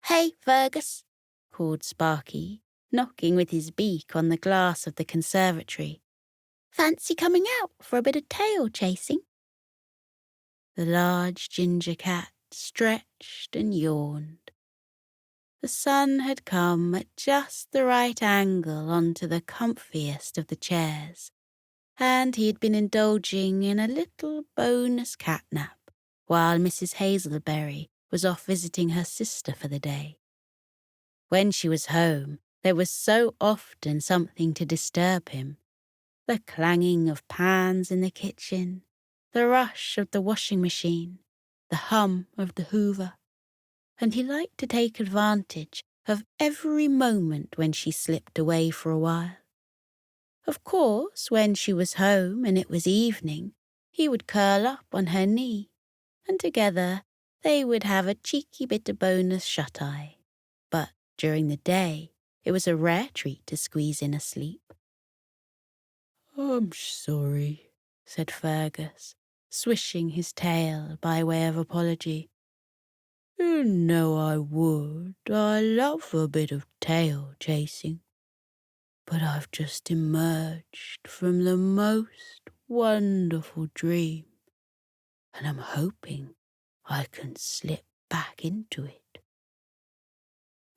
Speaker 1: "Hey, Fergus," called Sparky, knocking with his beak on the glass of the conservatory. "Fancy coming out for a bit of tail chasing?" The large ginger cat stretched and yawned. The sun had come at just the right angle onto the comfiest of the chairs, and he had been indulging in a little bonus catnap while Mrs. Hazelberry was off visiting her sister for the day. When she was home, there was so often something to disturb him. The clanging of pans in the kitchen, the rush of the washing machine, the hum of the hoover. And he liked to take advantage of every moment when she slipped away for a while. Of course, when she was home and it was evening, he would curl up on her knee, and together they would have a cheeky bit of bonus shut-eye. But during the day, it was a rare treat to squeeze in a sleep. "I'm sorry," said Fergus, swishing his tail by way of apology. "You know I would. I love a bit of tail chasing. But I've just emerged from the most wonderful dream, and I'm hoping I can slip back into it."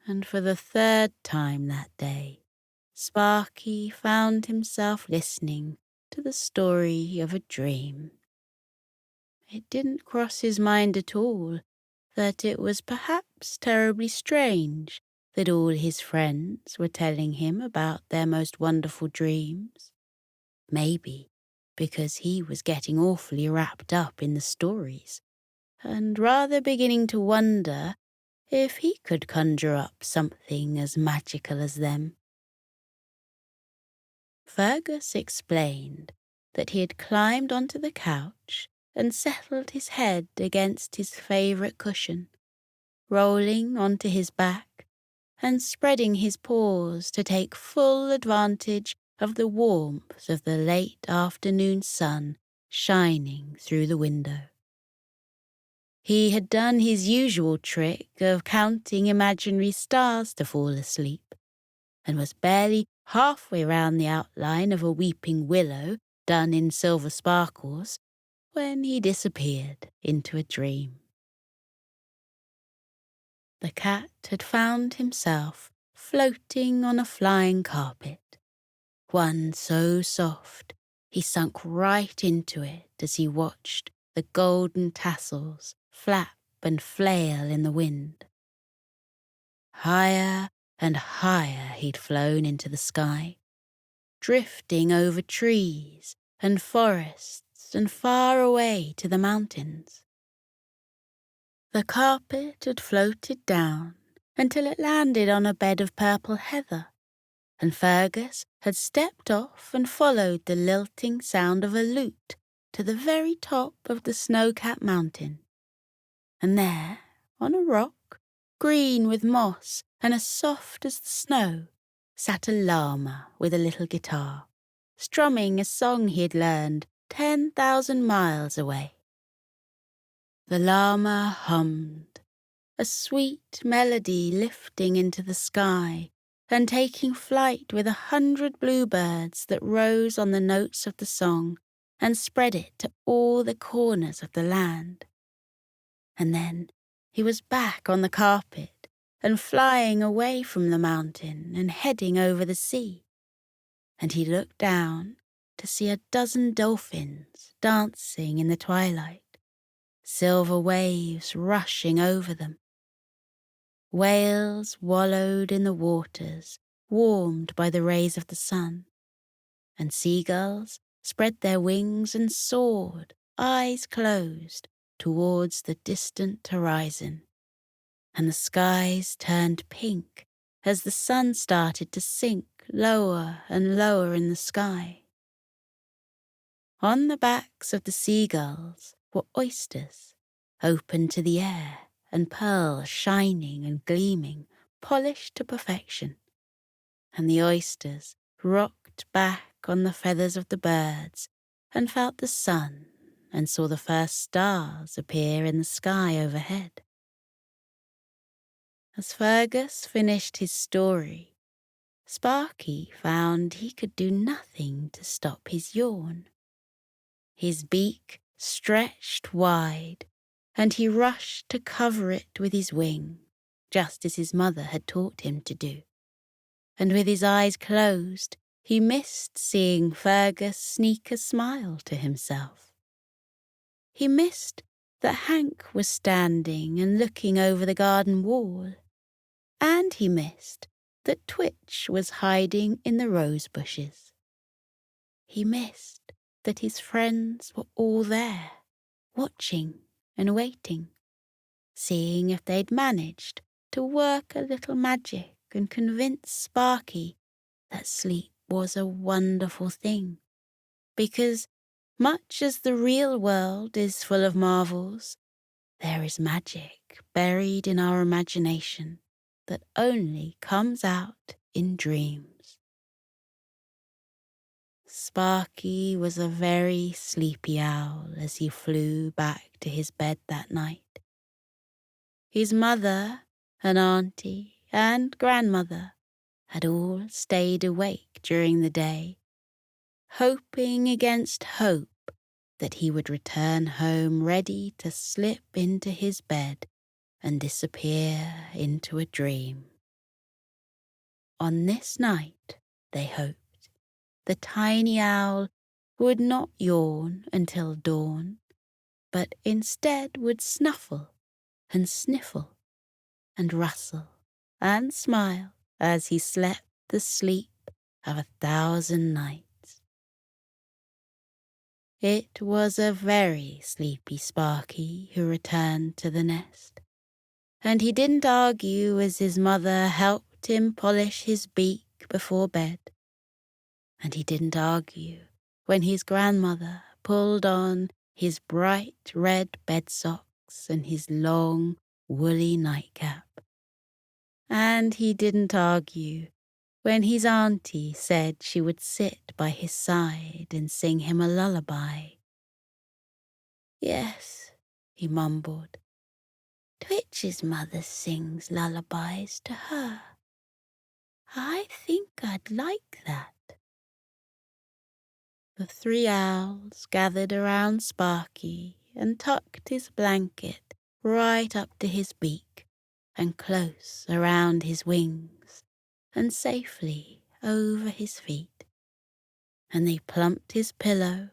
Speaker 1: And for the third time that day, Sparky found himself listening to the story of a dream. It didn't cross his mind at all that it was perhaps terribly strange that all his friends were telling him about their most wonderful dreams. Maybe because he was getting awfully wrapped up in the stories, and rather beginning to wonder if he could conjure up something as magical as them. Fergus explained that he had climbed onto the couch and settled his head against his favourite cushion, rolling onto his back and spreading his paws to take full advantage of the warmth of the late afternoon sun shining through the window. He had done his usual trick of counting imaginary stars to fall asleep, and was barely halfway round the outline of a weeping willow done in silver sparkles when he disappeared into a dream. The cat had found himself floating on a flying carpet, one so soft he sunk right into it as he watched the golden tassels flap and flail in the wind. Higher and higher he'd flown into the sky, drifting over trees and forests and far away to the mountains. The carpet had floated down until it landed on a bed of purple heather, and Fergus had stepped off and followed the lilting sound of a lute to the very top of the snow-capped mountain. And there, on a rock, green with moss and as soft as the snow, sat a llama with a little guitar, strumming a song he had learned 10,000 miles away. The llama hummed, a sweet melody lifting into the sky and taking flight with 100 bluebirds that rose on the notes of the song and spread it to all the corners of the land. And then he was back on the carpet and flying away from the mountain and heading over the sea. And he looked down to see a dozen dolphins dancing in the twilight, silver waves rushing over them. Whales wallowed in the waters, warmed by the rays of the sun, and seagulls spread their wings and soared, eyes closed, towards the distant horizon. And the skies turned pink as the sun started to sink lower and lower in the sky. On the backs of the seagulls were oysters, open to the air, and pearls shining and gleaming, polished to perfection. And the oysters rocked back on the feathers of the birds and felt the sun and saw the first stars appear in the sky overhead. As Fergus finished his story, Sparky found he could do nothing to stop his yawn. His beak stretched wide, and he rushed to cover it with his wing, just as his mother had taught him to do. And with his eyes closed, he missed seeing Fergus sneak a smile to himself. He missed that Hank was standing and looking over the garden wall, and he missed that Twitch was hiding in the rose bushes. He missed that his friends were all there, watching and waiting, seeing if they'd managed to work a little magic and convince Sparky that sleep was a wonderful thing, because much as the real world is full of marvels, there is magic buried in our imagination that only comes out in dreams. Sparky was a very sleepy owl as he flew back to his bed that night. His mother and auntie and grandmother had all stayed awake during the day, hoping against hope that he would return home ready to slip into his bed and disappear into a dream. On this night, they hoped, the tiny owl would not yawn until dawn, but instead would snuffle and sniffle and rustle and smile as he slept the sleep of 1,000 nights. It was a very sleepy Sparky who returned to the nest, and he didn't argue as his mother helped him polish his beak before bed, and he didn't argue when his grandmother pulled on his bright red bed socks and his long woolly nightcap. And he didn't argue when his auntie said she would sit by his side and sing him a lullaby. "Yes," he mumbled, "Twitch's mother sings lullabies to her. I think I'd like that." The 3 owls gathered around Sparky and tucked his blanket right up to his beak and close around his wings and safely over his feet. And they plumped his pillow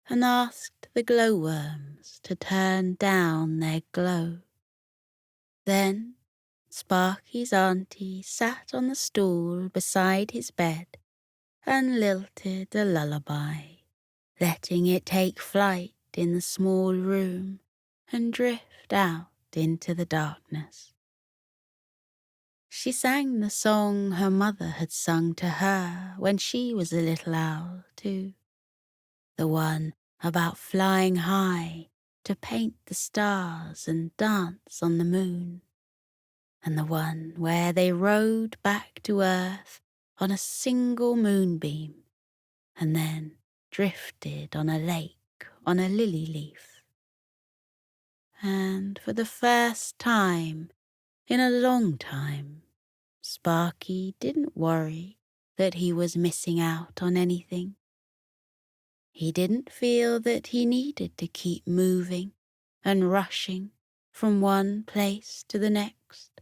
Speaker 1: and asked the glowworms to turn down their glow. Then Sparky's auntie sat on the stool beside his bed and lilted a lullaby, letting it take flight in the small room and drift out into the darkness. She sang the song her mother had sung to her when she was a little owl, too. The one about flying high to paint the stars and dance on the moon. And the one where they rode back to earth on a single moonbeam and then drifted on a lake on a lily leaf. And for the first time in a long time, Sparky didn't worry that he was missing out on anything. He didn't feel that he needed to keep moving and rushing from one place to the next.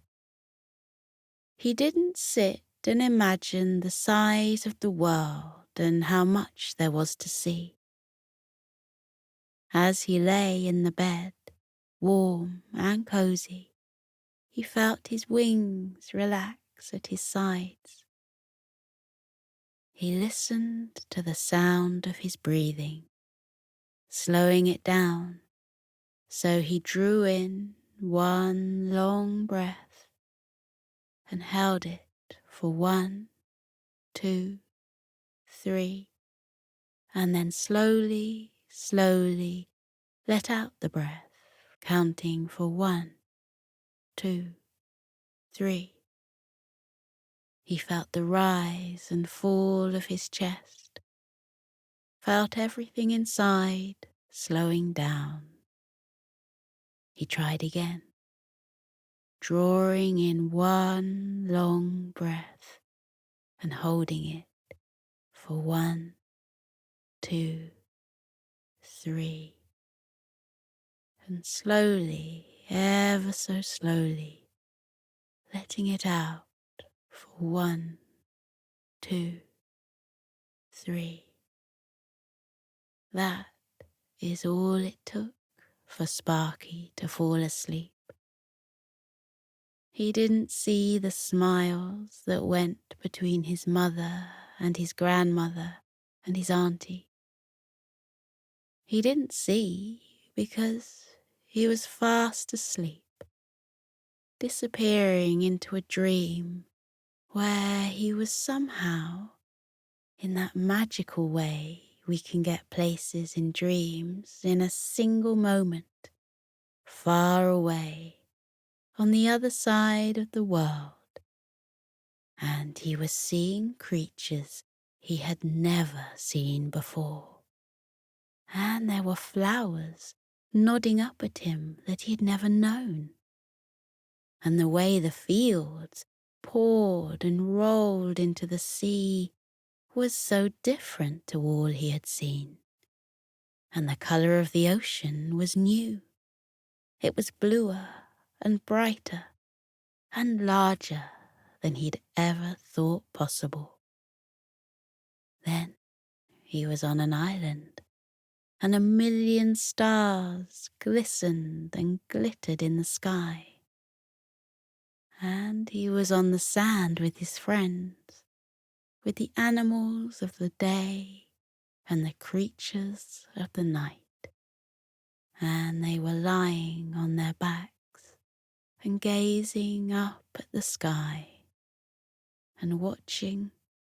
Speaker 1: He didn't sit and imagine the size of the world and how much there was to see. As he lay in the bed, warm and cozy, he felt his wings relax at his sides. He listened to the sound of his breathing, slowing it down, so he drew in one long breath and held it for 1, 2, 3, and then slowly let out the breath, counting for 1, 2, 3. He felt the rise and fall of his chest, felt everything inside slowing down. He tried again, drawing in one long breath and holding it for 1, 2, 3, and slowly, ever so slowly, letting it out for 1, 2, 3. That is all it took for Sparky to fall asleep. He didn't see the smiles that went between his mother and his grandmother and his auntie. He didn't see because he was fast asleep, disappearing into a dream where he was somehow, in that magical way we can get places in dreams in a single moment, far away, on the other side of the world. And he was seeing creatures he had never seen before. And there were flowers nodding up at him that he had never known. And the way the fields poured and rolled into the sea was so different to all he had seen. And the colour of the ocean was new. It was bluer and brighter and larger than he'd ever thought possible. Then he was on an island, and 1,000,000 stars glistened and glittered in the sky. And he was on the sand with his friends, with the animals of the day and the creatures of the night. And they were lying on their backs and gazing up at the sky and watching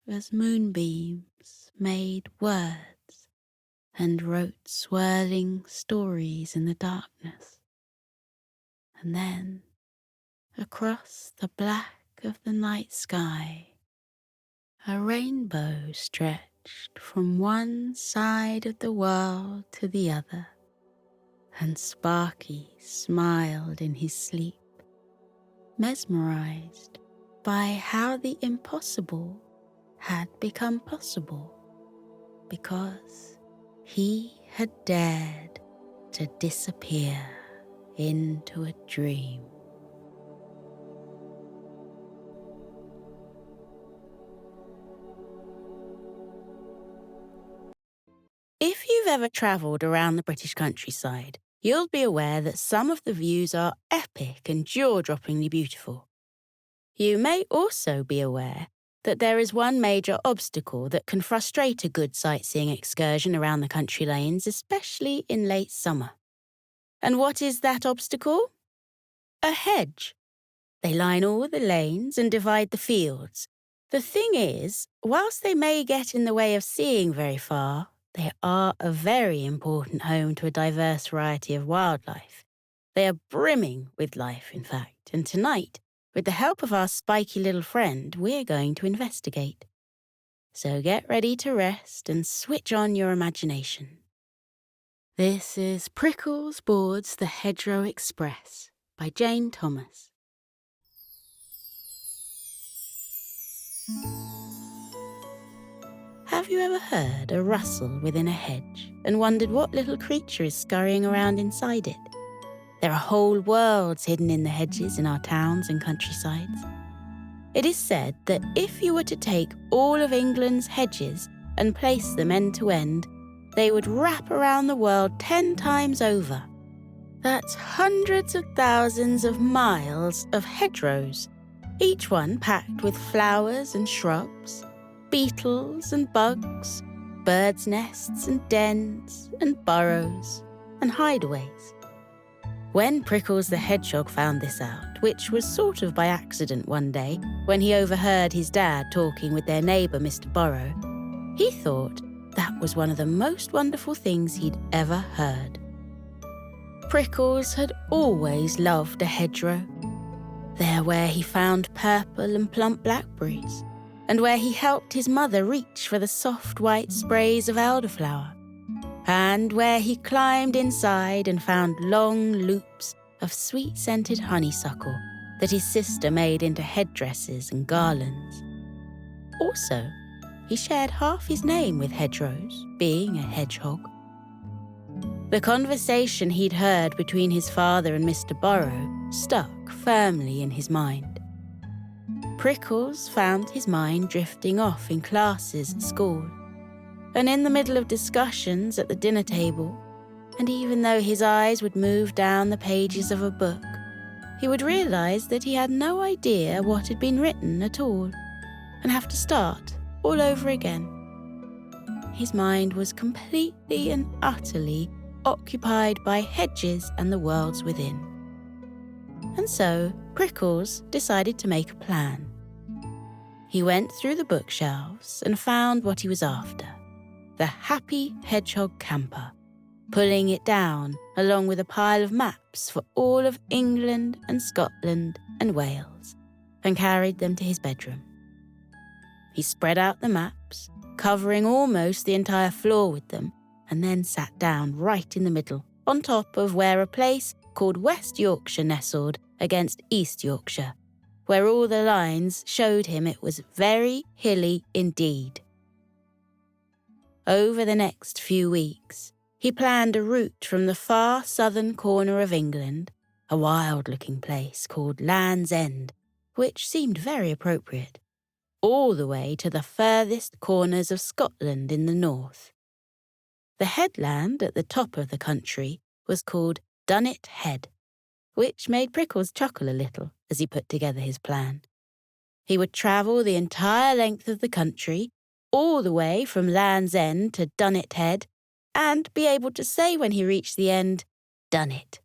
Speaker 1: as moonbeams made words and wrote swirling stories in the darkness. And then, across the black of the night sky, a rainbow stretched from one side of the world to the other, and Sparky smiled in his sleep, mesmerized by how the impossible had become possible, because he had dared to disappear into a dream. If you've ever travelled around the British countryside, you'll be aware that some of the views are epic and jaw-droppingly beautiful. You may also be aware that there is one major obstacle that can frustrate a good sightseeing excursion around the country lanes, especially in late summer. And what is that obstacle? A hedge. They line all the lanes and divide the fields. The thing is, whilst they may get in the way of seeing very far, they are a very important home to a diverse variety of wildlife. They are brimming with life, in fact, and tonight, with the help of our spiky little friend, we're going to investigate. So get ready to rest and switch on your imagination. This is Prickles boards the Hedgerow Express by Jane Thomas. Have you ever heard a rustle within a hedge and wondered what little creature is scurrying around inside it? There are whole worlds hidden in the hedges in our towns and countrysides. It is said that if you were to take all of England's hedges and place them end to end, they would wrap around the world 10 times over. That's hundreds of thousands of miles of hedgerows, each one packed with flowers and shrubs, beetles and bugs, birds' nests and dens and burrows and hideaways. When Prickles the Hedgehog found this out, which was sort of by accident one day when he overheard his dad talking with their neighbour Mr. Burrow, he thought that was one of the most wonderful things he'd ever heard. Prickles had always loved a hedgerow. There where he found purple and plump blackberries, and where he helped his mother reach for the soft white sprays of elderflower, and where he climbed inside and found long loops of sweet-scented honeysuckle that his sister made into headdresses and garlands. Also, he shared half his name with hedgerows, being a hedgehog. The conversation he'd heard between his father and Mr. Burrow stuck firmly in his mind. Prickles found his mind drifting off in classes at school, and in the middle of discussions at the dinner table, and even though his eyes would move down the pages of a book, he would realise that he had no idea what had been written at all, and have to start all over again. His mind was completely and utterly occupied by hedges and the worlds within. And so Prickles decided to make a plan. He went through the bookshelves and found what he was after, the Happy Hedgehog Camper, pulling it down along with a pile of maps for all of England and Scotland and Wales, and carried them to his bedroom. He spread out the maps, covering almost the entire floor with them, and then sat down right in the middle, on top of where a place called West Yorkshire nestled against East Yorkshire, where all the lines showed him it was very hilly indeed. Over the next few weeks, he planned a route from the far southern corner of England, a wild-looking place called Land's End, which seemed very appropriate, all the way to the furthest corners of Scotland in the north. The headland at the top of the country was called Dunnet Head, which made Prickles chuckle a little as he put together his plan. He would travel the entire length of the country, all the way from Land's End to Dunnet Head, and be able to say when he reached the end, "Done it."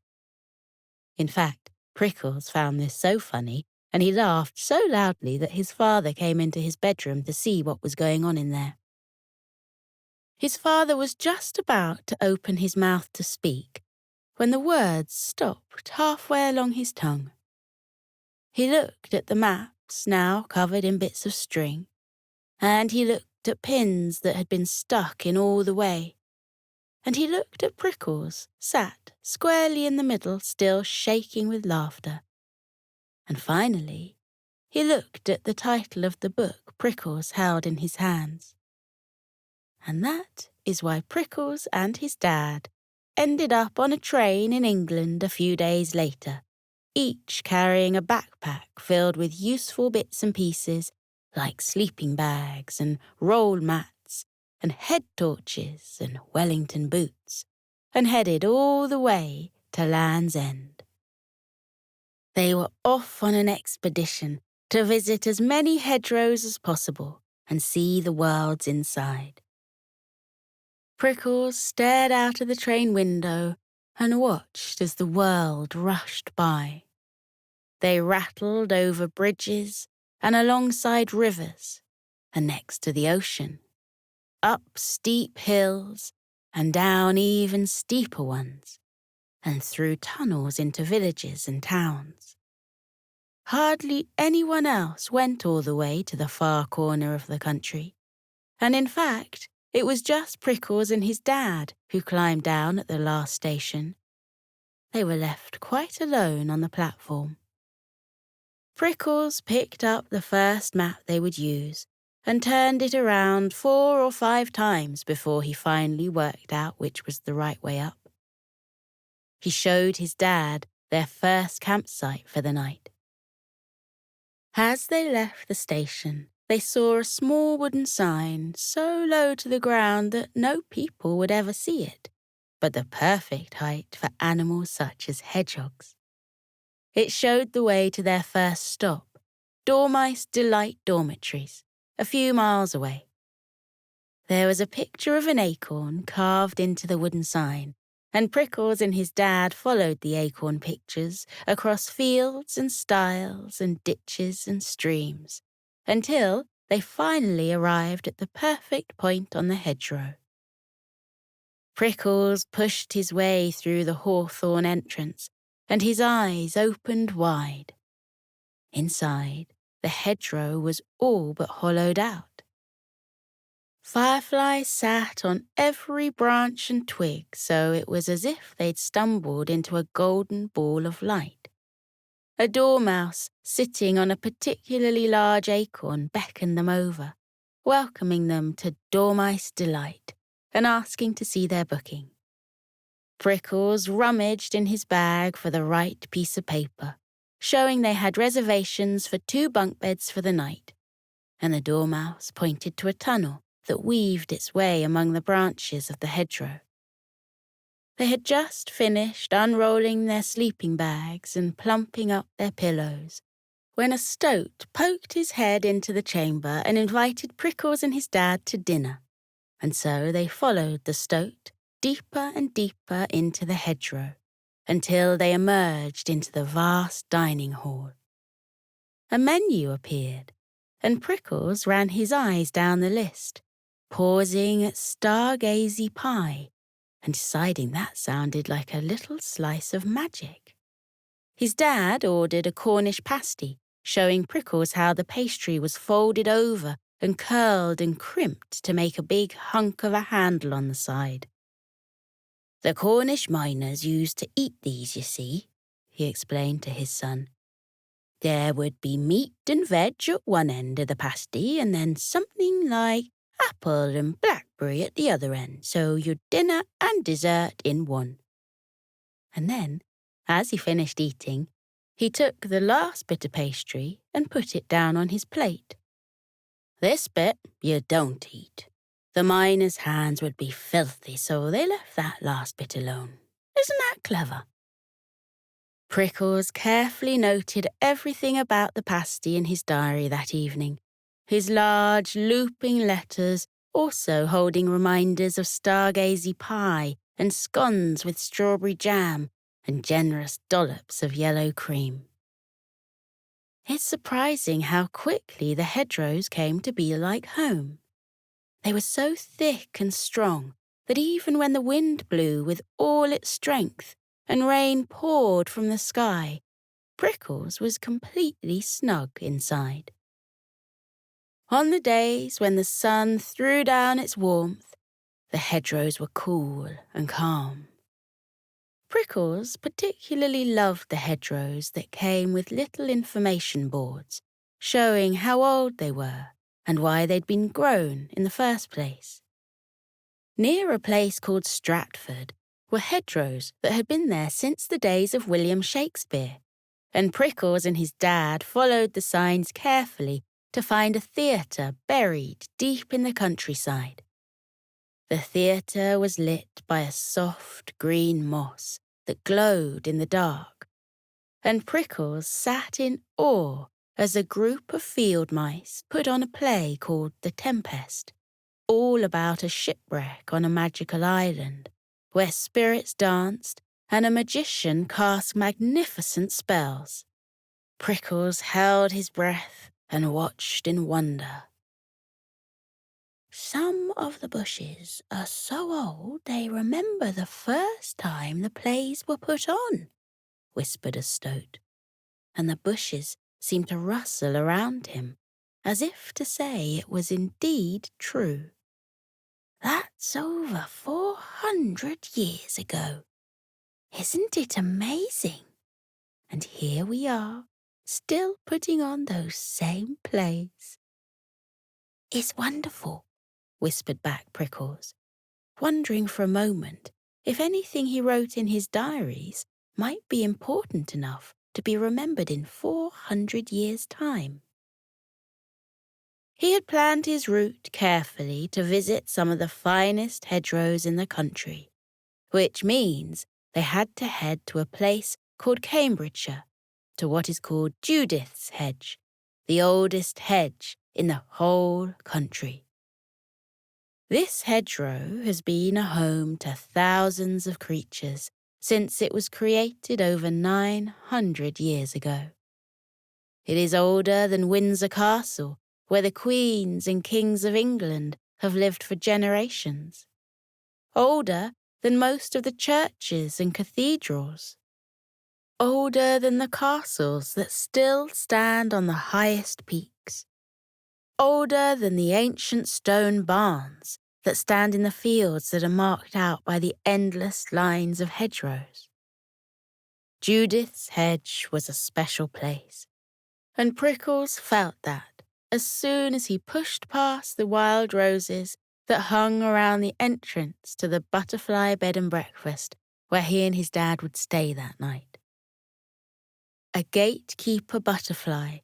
Speaker 1: In fact, Prickles found this so funny, and he laughed so loudly that his father came into his bedroom to see what was going on in there. His father was just about to open his mouth to speak when the words stopped halfway along his tongue. He looked at the maps, now covered in bits of string, and he looked at pins that had been stuck in all the way, and he looked at Prickles, sat squarely in the middle, still shaking with laughter. And finally, he looked at the title of the book Prickles held in his hands. And that is why Prickles and his dad ended up on a train in England a few days later, each carrying a backpack filled with useful bits and pieces like sleeping bags and roll mats and head torches and Wellington boots, and headed all the way to Land's End. They were off on an expedition to visit as many hedgerows as possible and see the worlds inside. Prickles stared out of the train window and watched as the world rushed by. They rattled over bridges and alongside rivers and next to the ocean, up steep hills and down even steeper ones, and through tunnels into villages and towns. Hardly anyone else went all the way to the far corner of the country, and in fact, it was just Prickles and his dad who climbed down at the last station. They were left quite alone on the platform. Prickles picked up the first map they would use and turned it around 4 or 5 times before he finally worked out which was the right way up. He showed his dad their first campsite for the night. As they left the station, they saw a small wooden sign so low to the ground that no people would ever see it, but the perfect height for animals such as hedgehogs. It showed the way to their first stop, Dormice Delight Dormitories, a few miles away. There was a picture of an acorn carved into the wooden sign, and Prickles and his dad followed the acorn pictures across fields and stiles and ditches and streams, until they finally arrived at the perfect point on the hedgerow. Prickles pushed his way through the hawthorn entrance, and his eyes opened wide. Inside, the hedgerow was all but hollowed out. Fireflies sat on every branch and twig, so it was as if they'd stumbled into a golden ball of light. A dormouse sitting on a particularly large acorn beckoned them over, welcoming them to Dormice Delight and asking to see their booking. Prickles rummaged in his bag for the right piece of paper, showing they had reservations for 2 bunk beds for the night, and the dormouse pointed to a tunnel that weaved its way among the branches of the hedgerow. They had just finished unrolling their sleeping bags and plumping up their pillows when a stoat poked his head into the chamber and invited Prickles and his dad to dinner, and so they followed the stoat deeper and deeper into the hedgerow until they emerged into the vast dining hall. A menu appeared, and Prickles ran his eyes down the list, pausing at stargazy pie and deciding that sounded like a little slice of magic. His dad ordered a Cornish pasty, showing Prickles how the pastry was folded over and curled and crimped to make a big hunk of a handle on the side. "The Cornish miners used to eat these, you see," he explained to his son. "There would be meat and veg at one end of the pasty and then something like apple and blackberry at the other end, so you'd dinner and dessert in one." And then, as he finished eating, he took the last bit of pastry and put it down on his plate. "This bit you don't eat. The miners' hands would be filthy, so they left that last bit alone. Isn't that clever?" Prickles carefully noted everything about the pasty in his diary that evening, his large looping letters also holding reminders of stargazy pie and scones with strawberry jam and generous dollops of yellow cream. It's surprising how quickly the hedgerows came to be like home. They were so thick and strong that even when the wind blew with all its strength and rain poured from the sky, Prickles was completely snug inside. On the days when the sun threw down its warmth, the hedgerows were cool and calm. Prickles particularly loved the hedgerows that came with little information boards showing how old they were and why they'd been grown in the first place. Near a place called Stratford were hedgerows that had been there since the days of William Shakespeare, and Prickles and his dad followed the signs carefully to find a theatre buried deep in the countryside. The theatre was lit by a soft green moss that glowed in the dark, and Prickles sat in awe as a group of field mice put on a play called The Tempest, all about a shipwreck on a magical island, where spirits danced and a magician cast magnificent spells. Prickles held his breath and watched in wonder. "Some of the bushes are so old they remember the first time the plays were put on," whispered a stoat, and the bushes seemed to rustle around him, as if to say it was indeed true. "That's over 400 years ago. Isn't it amazing? And here we are, still putting on those same plays." "It's wonderful," whispered back Prickles, wondering for a moment if anything he wrote in his diaries might be important enough to be remembered in 400 years' time. He had planned his route carefully to visit some of the finest hedgerows in the country, which means they had to head to a place called Cambridgeshire, to what is called Judith's Hedge, the oldest hedge in the whole country. This hedgerow has been a home to thousands of creatures since it was created over 900 years ago. It is older than Windsor Castle, where the queens and kings of England have lived for generations. Older than most of the churches and cathedrals. Older than the castles that still stand on the highest peaks. Older than the ancient stone barns that stand in the fields that are marked out by the endless lines of hedgerows. Judith's hedge was a special place, and Prickles felt that as soon as he pushed past the wild roses that hung around the entrance to the butterfly bed and breakfast where he and his dad would stay that night. A gatekeeper butterfly,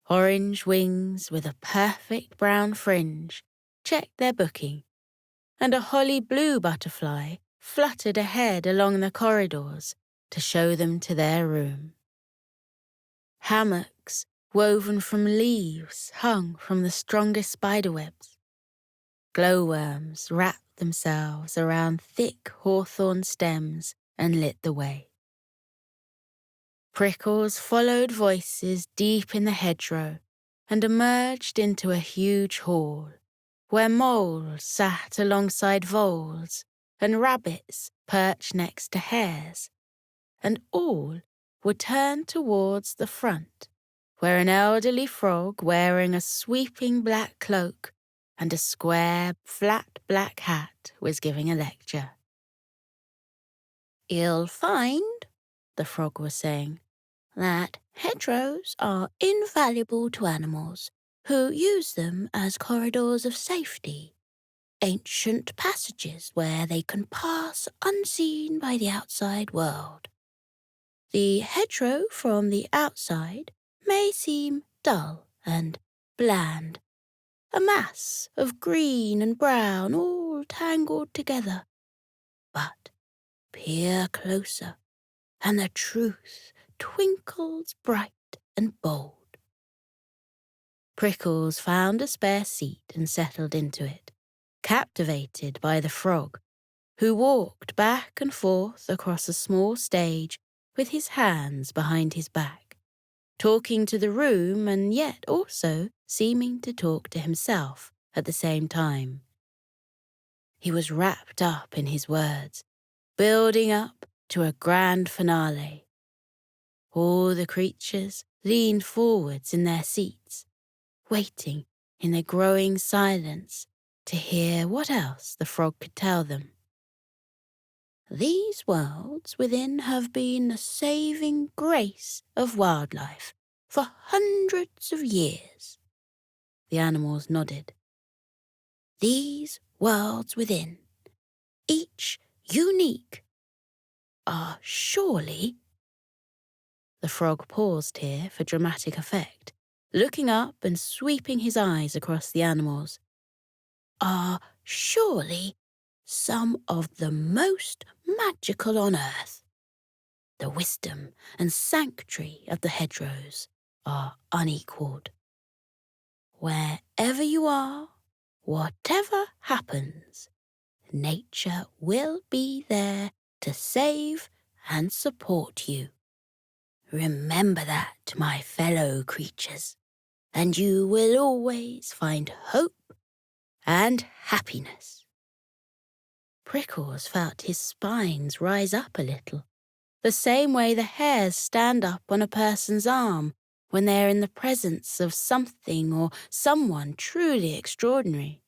Speaker 1: orange wings with a perfect brown fringe, checked their booking, and a holly blue butterfly fluttered ahead along the corridors to show them to their room. Hammocks woven from leaves hung from the strongest spiderwebs. Glowworms wrapped themselves around thick hawthorn stems and lit the way. Prickles followed voices deep in the hedgerow and emerged into a huge hall, where moles sat alongside voles and rabbits perched next to hares, and all were turned towards the front, where an elderly frog wearing a sweeping black cloak and a square, flat black hat was giving a lecture. "You'll find," the frog was saying, "that hedgerows are invaluable to animals who use them as corridors of safety, ancient passages where they can pass unseen by the outside world. The hedgerow from the outside may seem dull and bland, a mass of green and brown all tangled together. But peer closer, and the truth twinkles bright and bold." Prickles found a spare seat and settled into it, captivated by the frog, who walked back and forth across a small stage with his hands behind his back, talking to the room and yet also seeming to talk to himself at the same time. He was wrapped up in his words, building up to a grand finale. All the creatures leaned forwards in their seats, waiting in the growing silence to hear what else the frog could tell them. "These worlds within have been the saving grace of wildlife for hundreds of years." The animals nodded. "These worlds within, each unique, are surely—" The frog paused here for dramatic effect, looking up and sweeping his eyes across the animals. "Are surely some of the most magical on earth. The wisdom and sanctuary of the hedgerows are unequalled. Wherever you are, whatever happens, nature will be there to save and support you. Remember that, my fellow creatures, and you will always find hope and happiness." Prickles felt his spines rise up a little, the same way the hairs stand up on a person's arm when they are in the presence of something or someone truly extraordinary.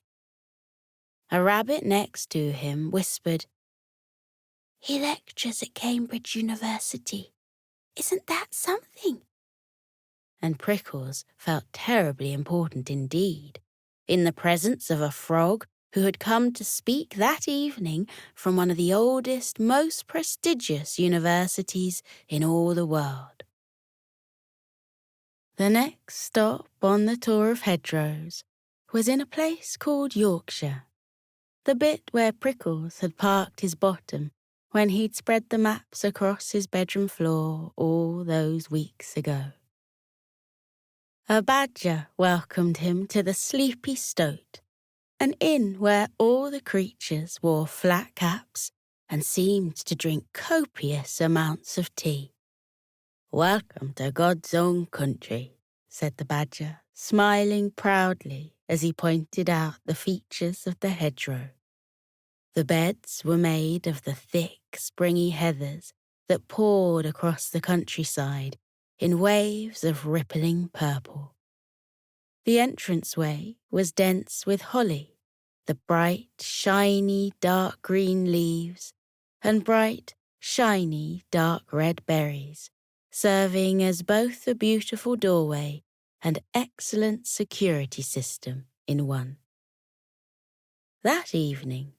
Speaker 1: A rabbit next to him whispered, "He lectures at Cambridge University. Isn't that something?" And Prickles felt terribly important indeed, in the presence of a frog who had come to speak that evening from one of the oldest, most prestigious universities in all the world. The next stop on the tour of hedgerows was in a place called Yorkshire, the bit where Prickles had parked his bottom when he'd spread the maps across his bedroom floor all those weeks ago. A badger welcomed him to the Sleepy Stoat, an inn where all the creatures wore flat caps and seemed to drink copious amounts of tea. "Welcome to God's own country," said the badger, smiling proudly as he pointed out the features of the hedgerow. The beds were made of the thick, springy heathers that poured across the countryside in waves of rippling purple. The entranceway was dense with holly, the bright, shiny, dark green leaves, and bright, shiny, dark red berries, serving as both a beautiful doorway and excellent security system in one. That evening,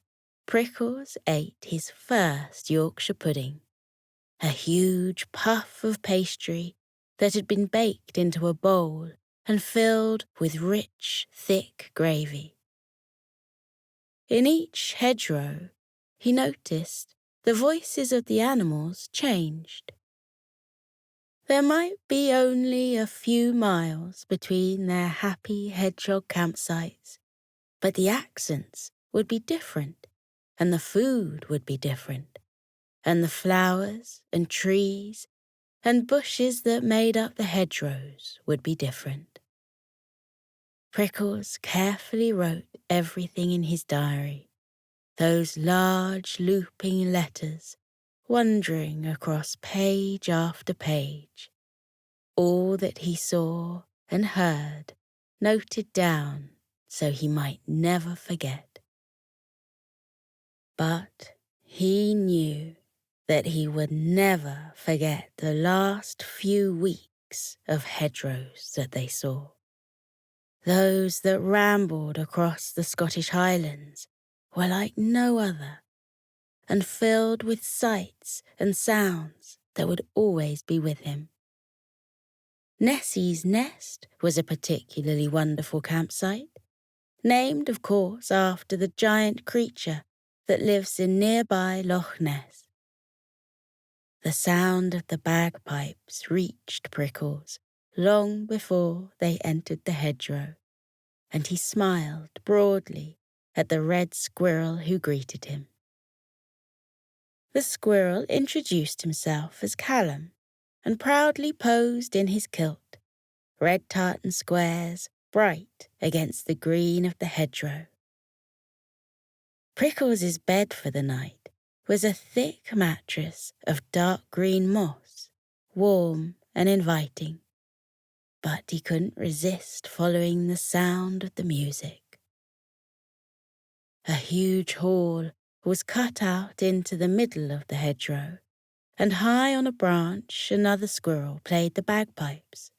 Speaker 1: Prickles ate his first Yorkshire pudding, a huge puff of pastry that had been baked into a bowl and filled with rich, thick gravy. In each hedgerow, he noticed the voices of the animals changed. There might be only a few miles between their happy hedgehog campsites, but the accents would be different, and the food would be different, and the flowers and trees and bushes that made up the hedgerows would be different. Prickles carefully wrote everything in his diary, those large looping letters wandering across page after page, all that he saw and heard noted down so he might never forget. But he knew that he would never forget the last few weeks of hedgerows that they saw. Those that rambled across the Scottish Highlands were like no other, and filled with sights and sounds that would always be with him. Nessie's Nest was a particularly wonderful campsite, named, of course, after the giant creature that lives in nearby Loch Ness. The sound of the bagpipes reached Prickles long before they entered the hedgerow, and he smiled broadly at the red squirrel who greeted him. The squirrel introduced himself as Callum and proudly posed in his kilt, red tartan squares bright against the green of the hedgerow. Prickles' bed for the night was a thick mattress of dark green moss, warm and inviting, but he couldn't resist following the sound of the music. A huge hall was cut out into the middle of the hedgerow, and high on a branch another squirrel played the bagpipes.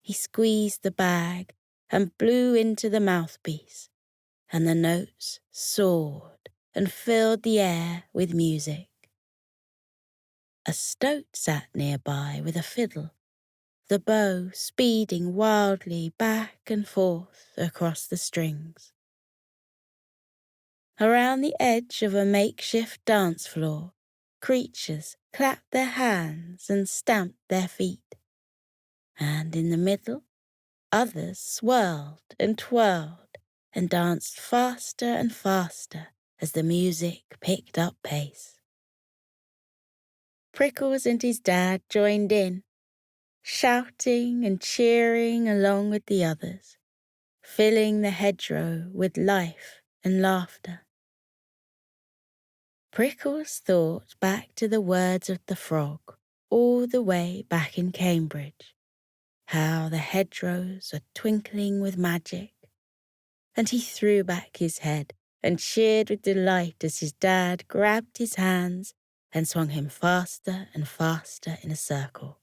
Speaker 1: He squeezed the bag and blew into the mouthpiece, and the notes soared and filled the air with music. A stoat sat nearby with a fiddle, the bow speeding wildly back and forth across the strings. Around the edge of a makeshift dance floor, creatures clapped their hands and stamped their feet, and in the middle, others swirled and twirled and danced faster and faster as the music picked up pace. Prickles and his dad joined in, shouting and cheering along with the others, filling the hedgerow with life and laughter. Prickles thought back to the words of the frog all the way back in Cambridge, how the hedgerows are twinkling with magic, and he threw back his head and cheered with delight as his dad grabbed his hands and swung him faster and faster in a circle.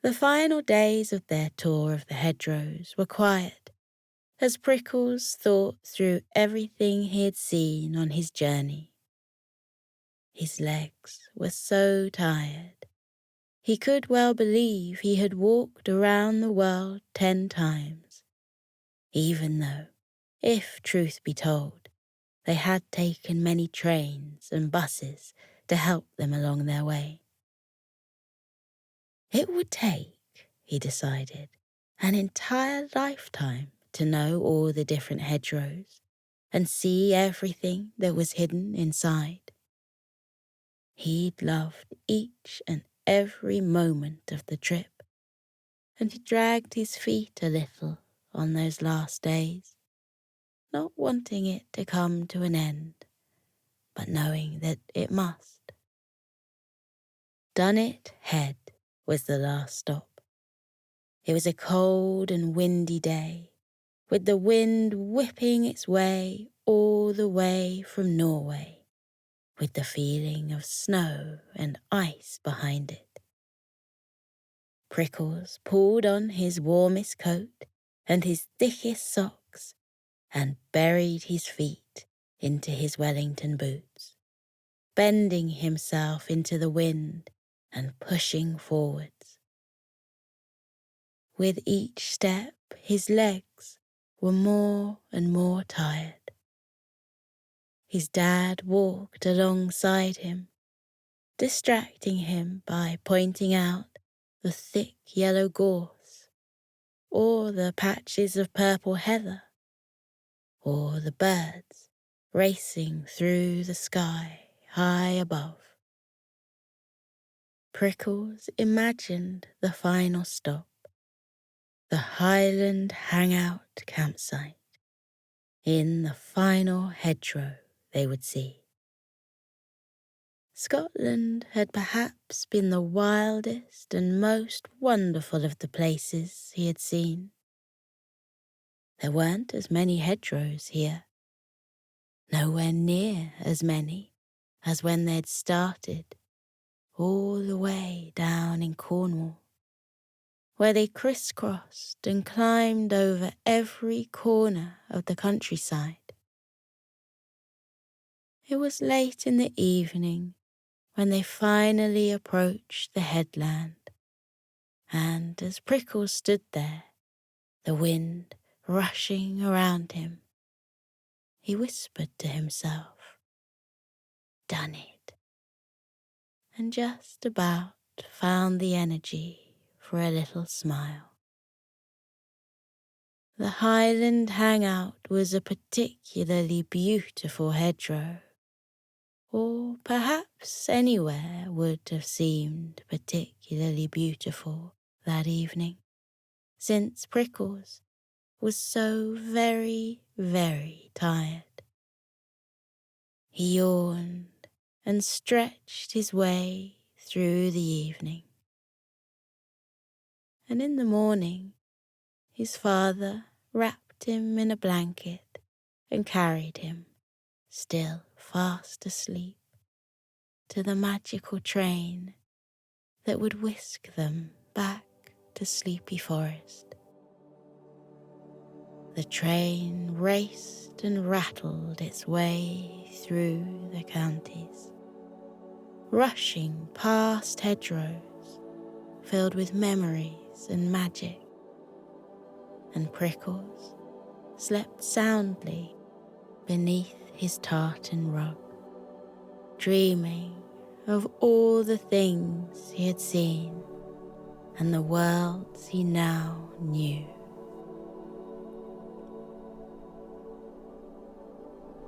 Speaker 1: The final days of their tour of the hedgerows were quiet, as Prickles thought through everything he had seen on his journey. His legs were so tired. He could well believe he had walked around the world 10 times, even though, if truth be told, they had taken many trains and buses to help them along their way. It would take, he decided, an entire lifetime to know all the different hedgerows and see everything that was hidden inside. He'd loved each and every moment of the trip, and he dragged his feet a little on those last days, not wanting it to come to an end, but knowing that it must. Dunnet Head was the last stop. It was a cold and windy day, with the wind whipping its way all the way from Norway, with the feeling of snow and ice behind it. Prickles pulled on his warmest coat and his thickest socks and buried his feet into his Wellington boots, bending himself into the wind and pushing forwards. With each step, his legs were more and more tired. His dad walked alongside him, distracting him by pointing out the thick yellow gorse, or the patches of purple heather, or the birds racing through the sky high above. Prickles imagined the final stop, the Highland Hangout campsite, in the final hedgerow they would see. Scotland had perhaps been the wildest and most wonderful of the places he had seen. There weren't as many hedgerows here, nowhere near as many as when they'd started all the way down in Cornwall, where they crisscrossed and climbed over every corner of the countryside. It was late in the evening when they finally approached the headland, and as Prickles stood there, the wind rushing around him, he whispered to himself, "Done it," and just about found the energy for a little smile. The Highland Hangout was a particularly beautiful hedgerow, or perhaps anywhere would have seemed particularly beautiful that evening, since Prickles was so very, very tired. He yawned and stretched his way through the evening. And in the morning, his father wrapped him in a blanket and carried him, still fast asleep, to the magical train that would whisk them back to Sleepy Forest. The train raced and rattled its way through the counties, rushing past hedgerows filled with memories and magic, and Prickles slept soundly beneath his tartan rug, dreaming of all the things he had seen and the worlds he now knew.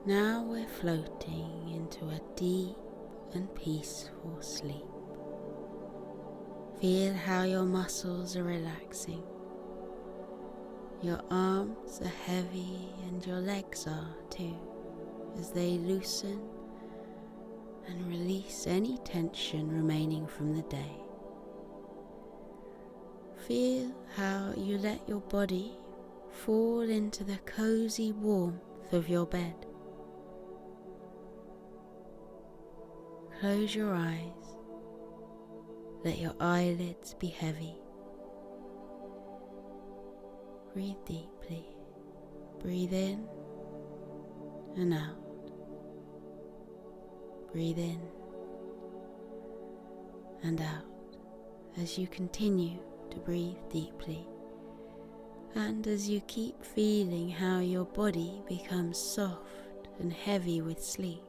Speaker 1: Now we're floating into a deep and peaceful sleep. Feel how your muscles are relaxing. Your arms are heavy and your legs are too, as they loosen and release any tension remaining from the day. Feel how you let your body fall into the cozy warmth of your bed. Close your eyes. Let your eyelids be heavy. Breathe deeply. Breathe in and out. Breathe in and out as you continue to breathe deeply, and as you keep feeling how your body becomes soft and heavy with sleep.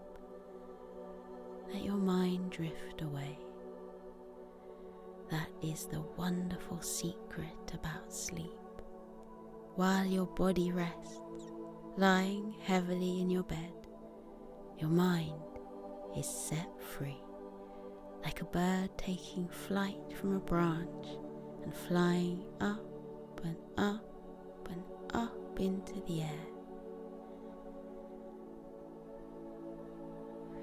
Speaker 1: Let your mind drift away. That is the wonderful secret about sleep. While your body rests, lying heavily in your bed, your mind is set free, like a bird taking flight from a branch and flying up and up and up into the air.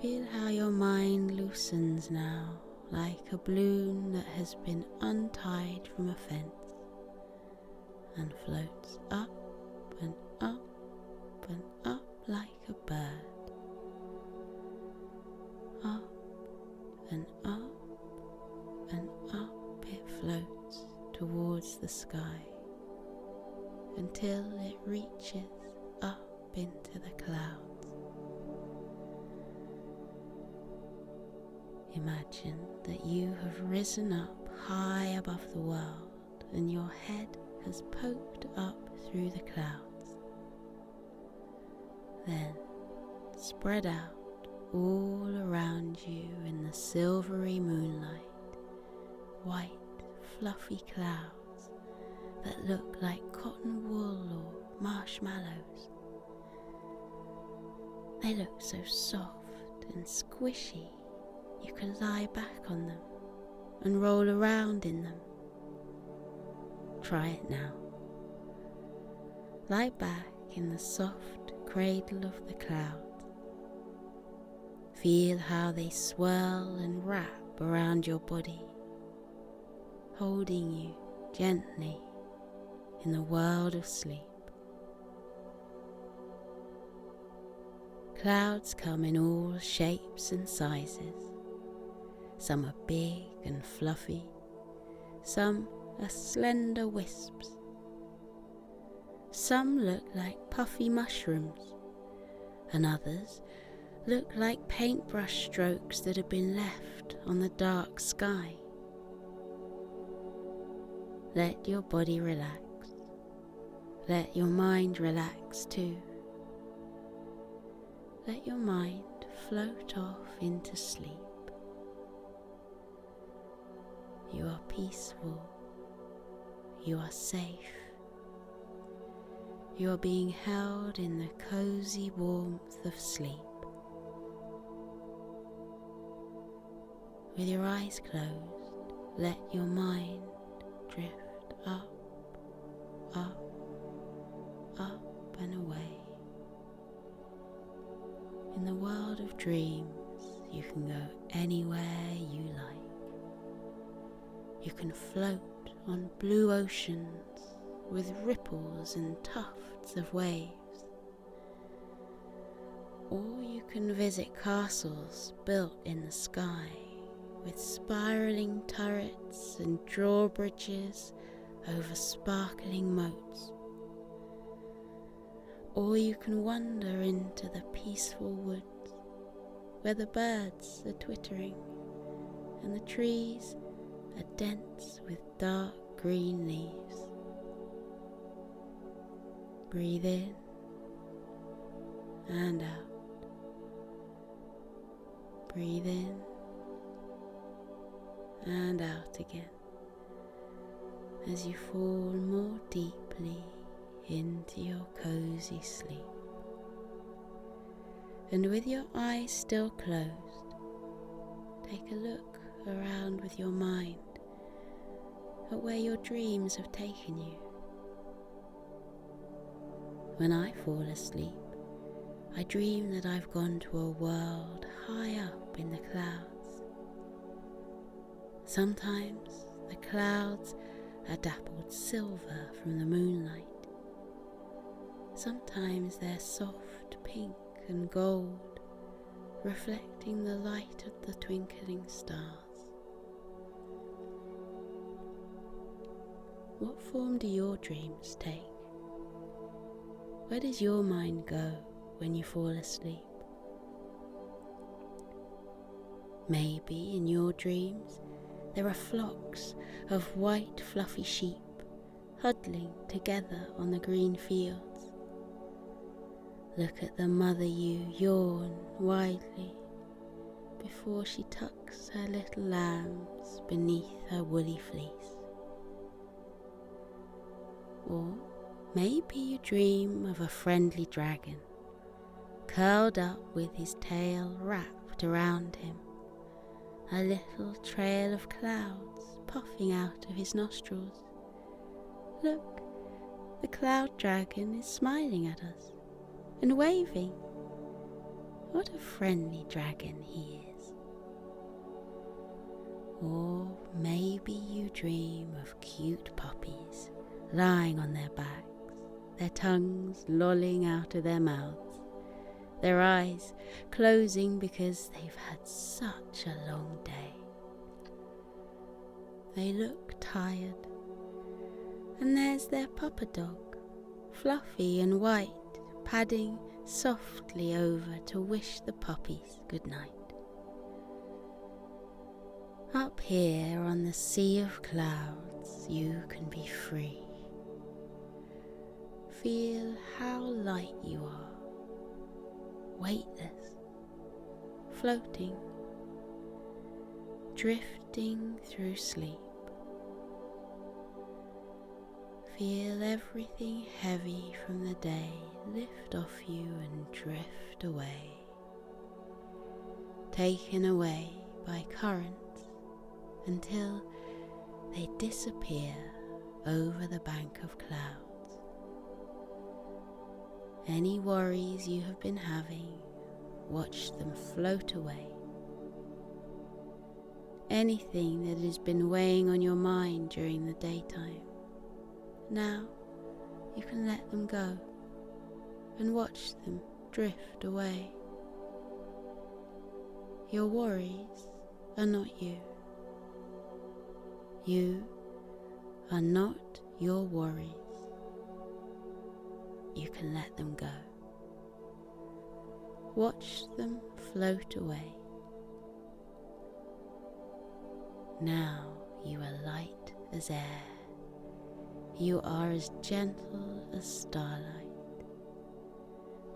Speaker 1: Feel how your mind loosens now, like a balloon that has been untied from a fence, and floats up and up and up like a bird. Up and up and up it floats towards the sky, until it reaches up into the clouds. Imagine that you have risen up high above the world and your head has poked up through the clouds. Then spread out all around you in the silvery moonlight, white fluffy clouds that look like cotton wool or marshmallows. They look so soft and squishy you can lie back on them and roll around in them. Try it now. Lie back in the soft cradle of the clouds. Feel how they swirl and wrap around your body, holding you gently in the world of sleep. Clouds come in all shapes and sizes. Some are big and fluffy, some are slender wisps. Some look like puffy mushrooms, and others look like paintbrush strokes that have been left on the dark sky. Let your body relax. Let your mind relax too. Let your mind float off into sleep. You are peaceful. You are safe. You are being held in the cozy warmth of sleep. With your eyes closed, let your mind drift up, up, up and away. In the world of dreams, you can go anywhere you like. You can float on blue oceans with ripples and tufts of waves. Or you can visit castles built in the sky with spiraling turrets and drawbridges over sparkling moats. Or you can wander into the peaceful woods where the birds are twittering and the trees are dense with dark green leaves. Breathe in and out. Breathe in and out again as you fall more deeply into your cozy sleep. And with your eyes still closed, take a look around with your mind at where your dreams have taken you. When I fall asleep, I dream that I've gone to a world high up in the clouds. Sometimes the clouds are dappled silver from the moonlight. Sometimes they're soft pink and gold, reflecting the light of the twinkling stars. What form do your dreams take? Where does your mind go when you fall asleep? Maybe in your dreams there are flocks of white fluffy sheep huddling together on the green fields. Look at the mother ewe yawn widely before she tucks her little lambs beneath her woolly fleece. Or maybe you dream of a friendly dragon, curled up with his tail wrapped around him, a little trail of clouds puffing out of his nostrils. Look, the cloud dragon is smiling at us and waving. What a friendly dragon he is. Or maybe you dream of cute puppies lying on their backs, their tongues lolling out of their mouths, their eyes closing because they've had such a long day. They look tired, and there's their papa dog, fluffy and white, padding softly over to wish the puppies good night. Up here on the sea of clouds, you can be free. Feel how light you are, weightless, floating, drifting through sleep. Feel everything heavy from the day lift off you and drift away, taken away by currents until they disappear over the bank of clouds. Any worries you have been having, watch them float away. Anything that has been weighing on your mind during the daytime, now you can let them go and watch them drift away. Your worries are not you. You are not your worries. You can let them go. Watch them float away. Now you are light as air. You are as gentle as starlight.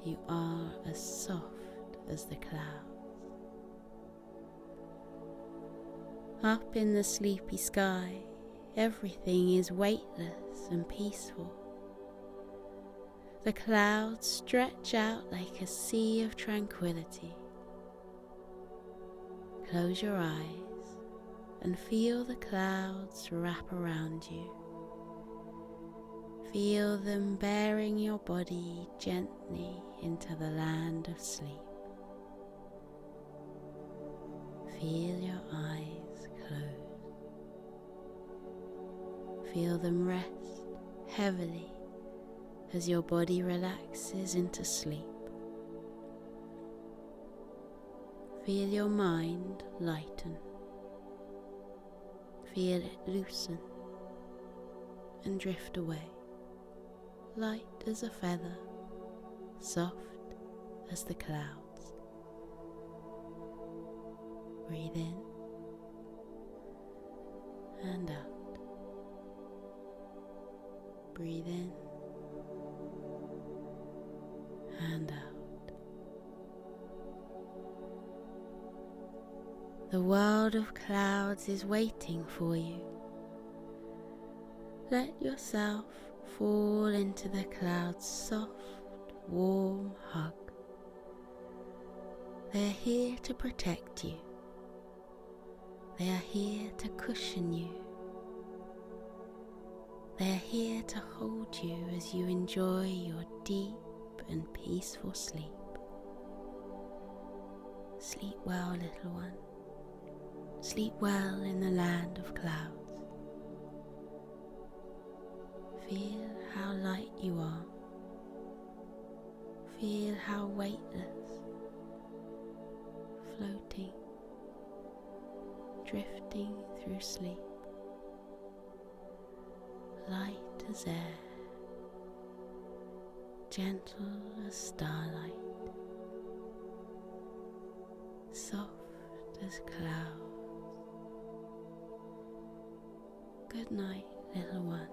Speaker 1: You are as soft as the clouds. Up in the sleepy sky, everything is weightless and peaceful. The clouds stretch out like a sea of tranquility. Close your eyes and feel the clouds wrap around you. Feel them bearing your body gently into the land of sleep. Feel your eyes close. Feel them rest heavily as your body relaxes into sleep. Feel your mind lighten. Feel it loosen and drift away, light as a feather, soft as the clouds. Breathe in and out. Breathe in and out. The world of clouds is waiting for you. Let yourself fall into the clouds' soft, warm hug. They are here to protect you. They are here to cushion you. They are here to hold you as you enjoy your deep and peaceful sleep. Sleep well, little one. Sleep well in the land of clouds. Feel how light you are. Feel how weightless, floating, drifting through sleep, light as air, gentle as starlight, soft as clouds. Good night, little one.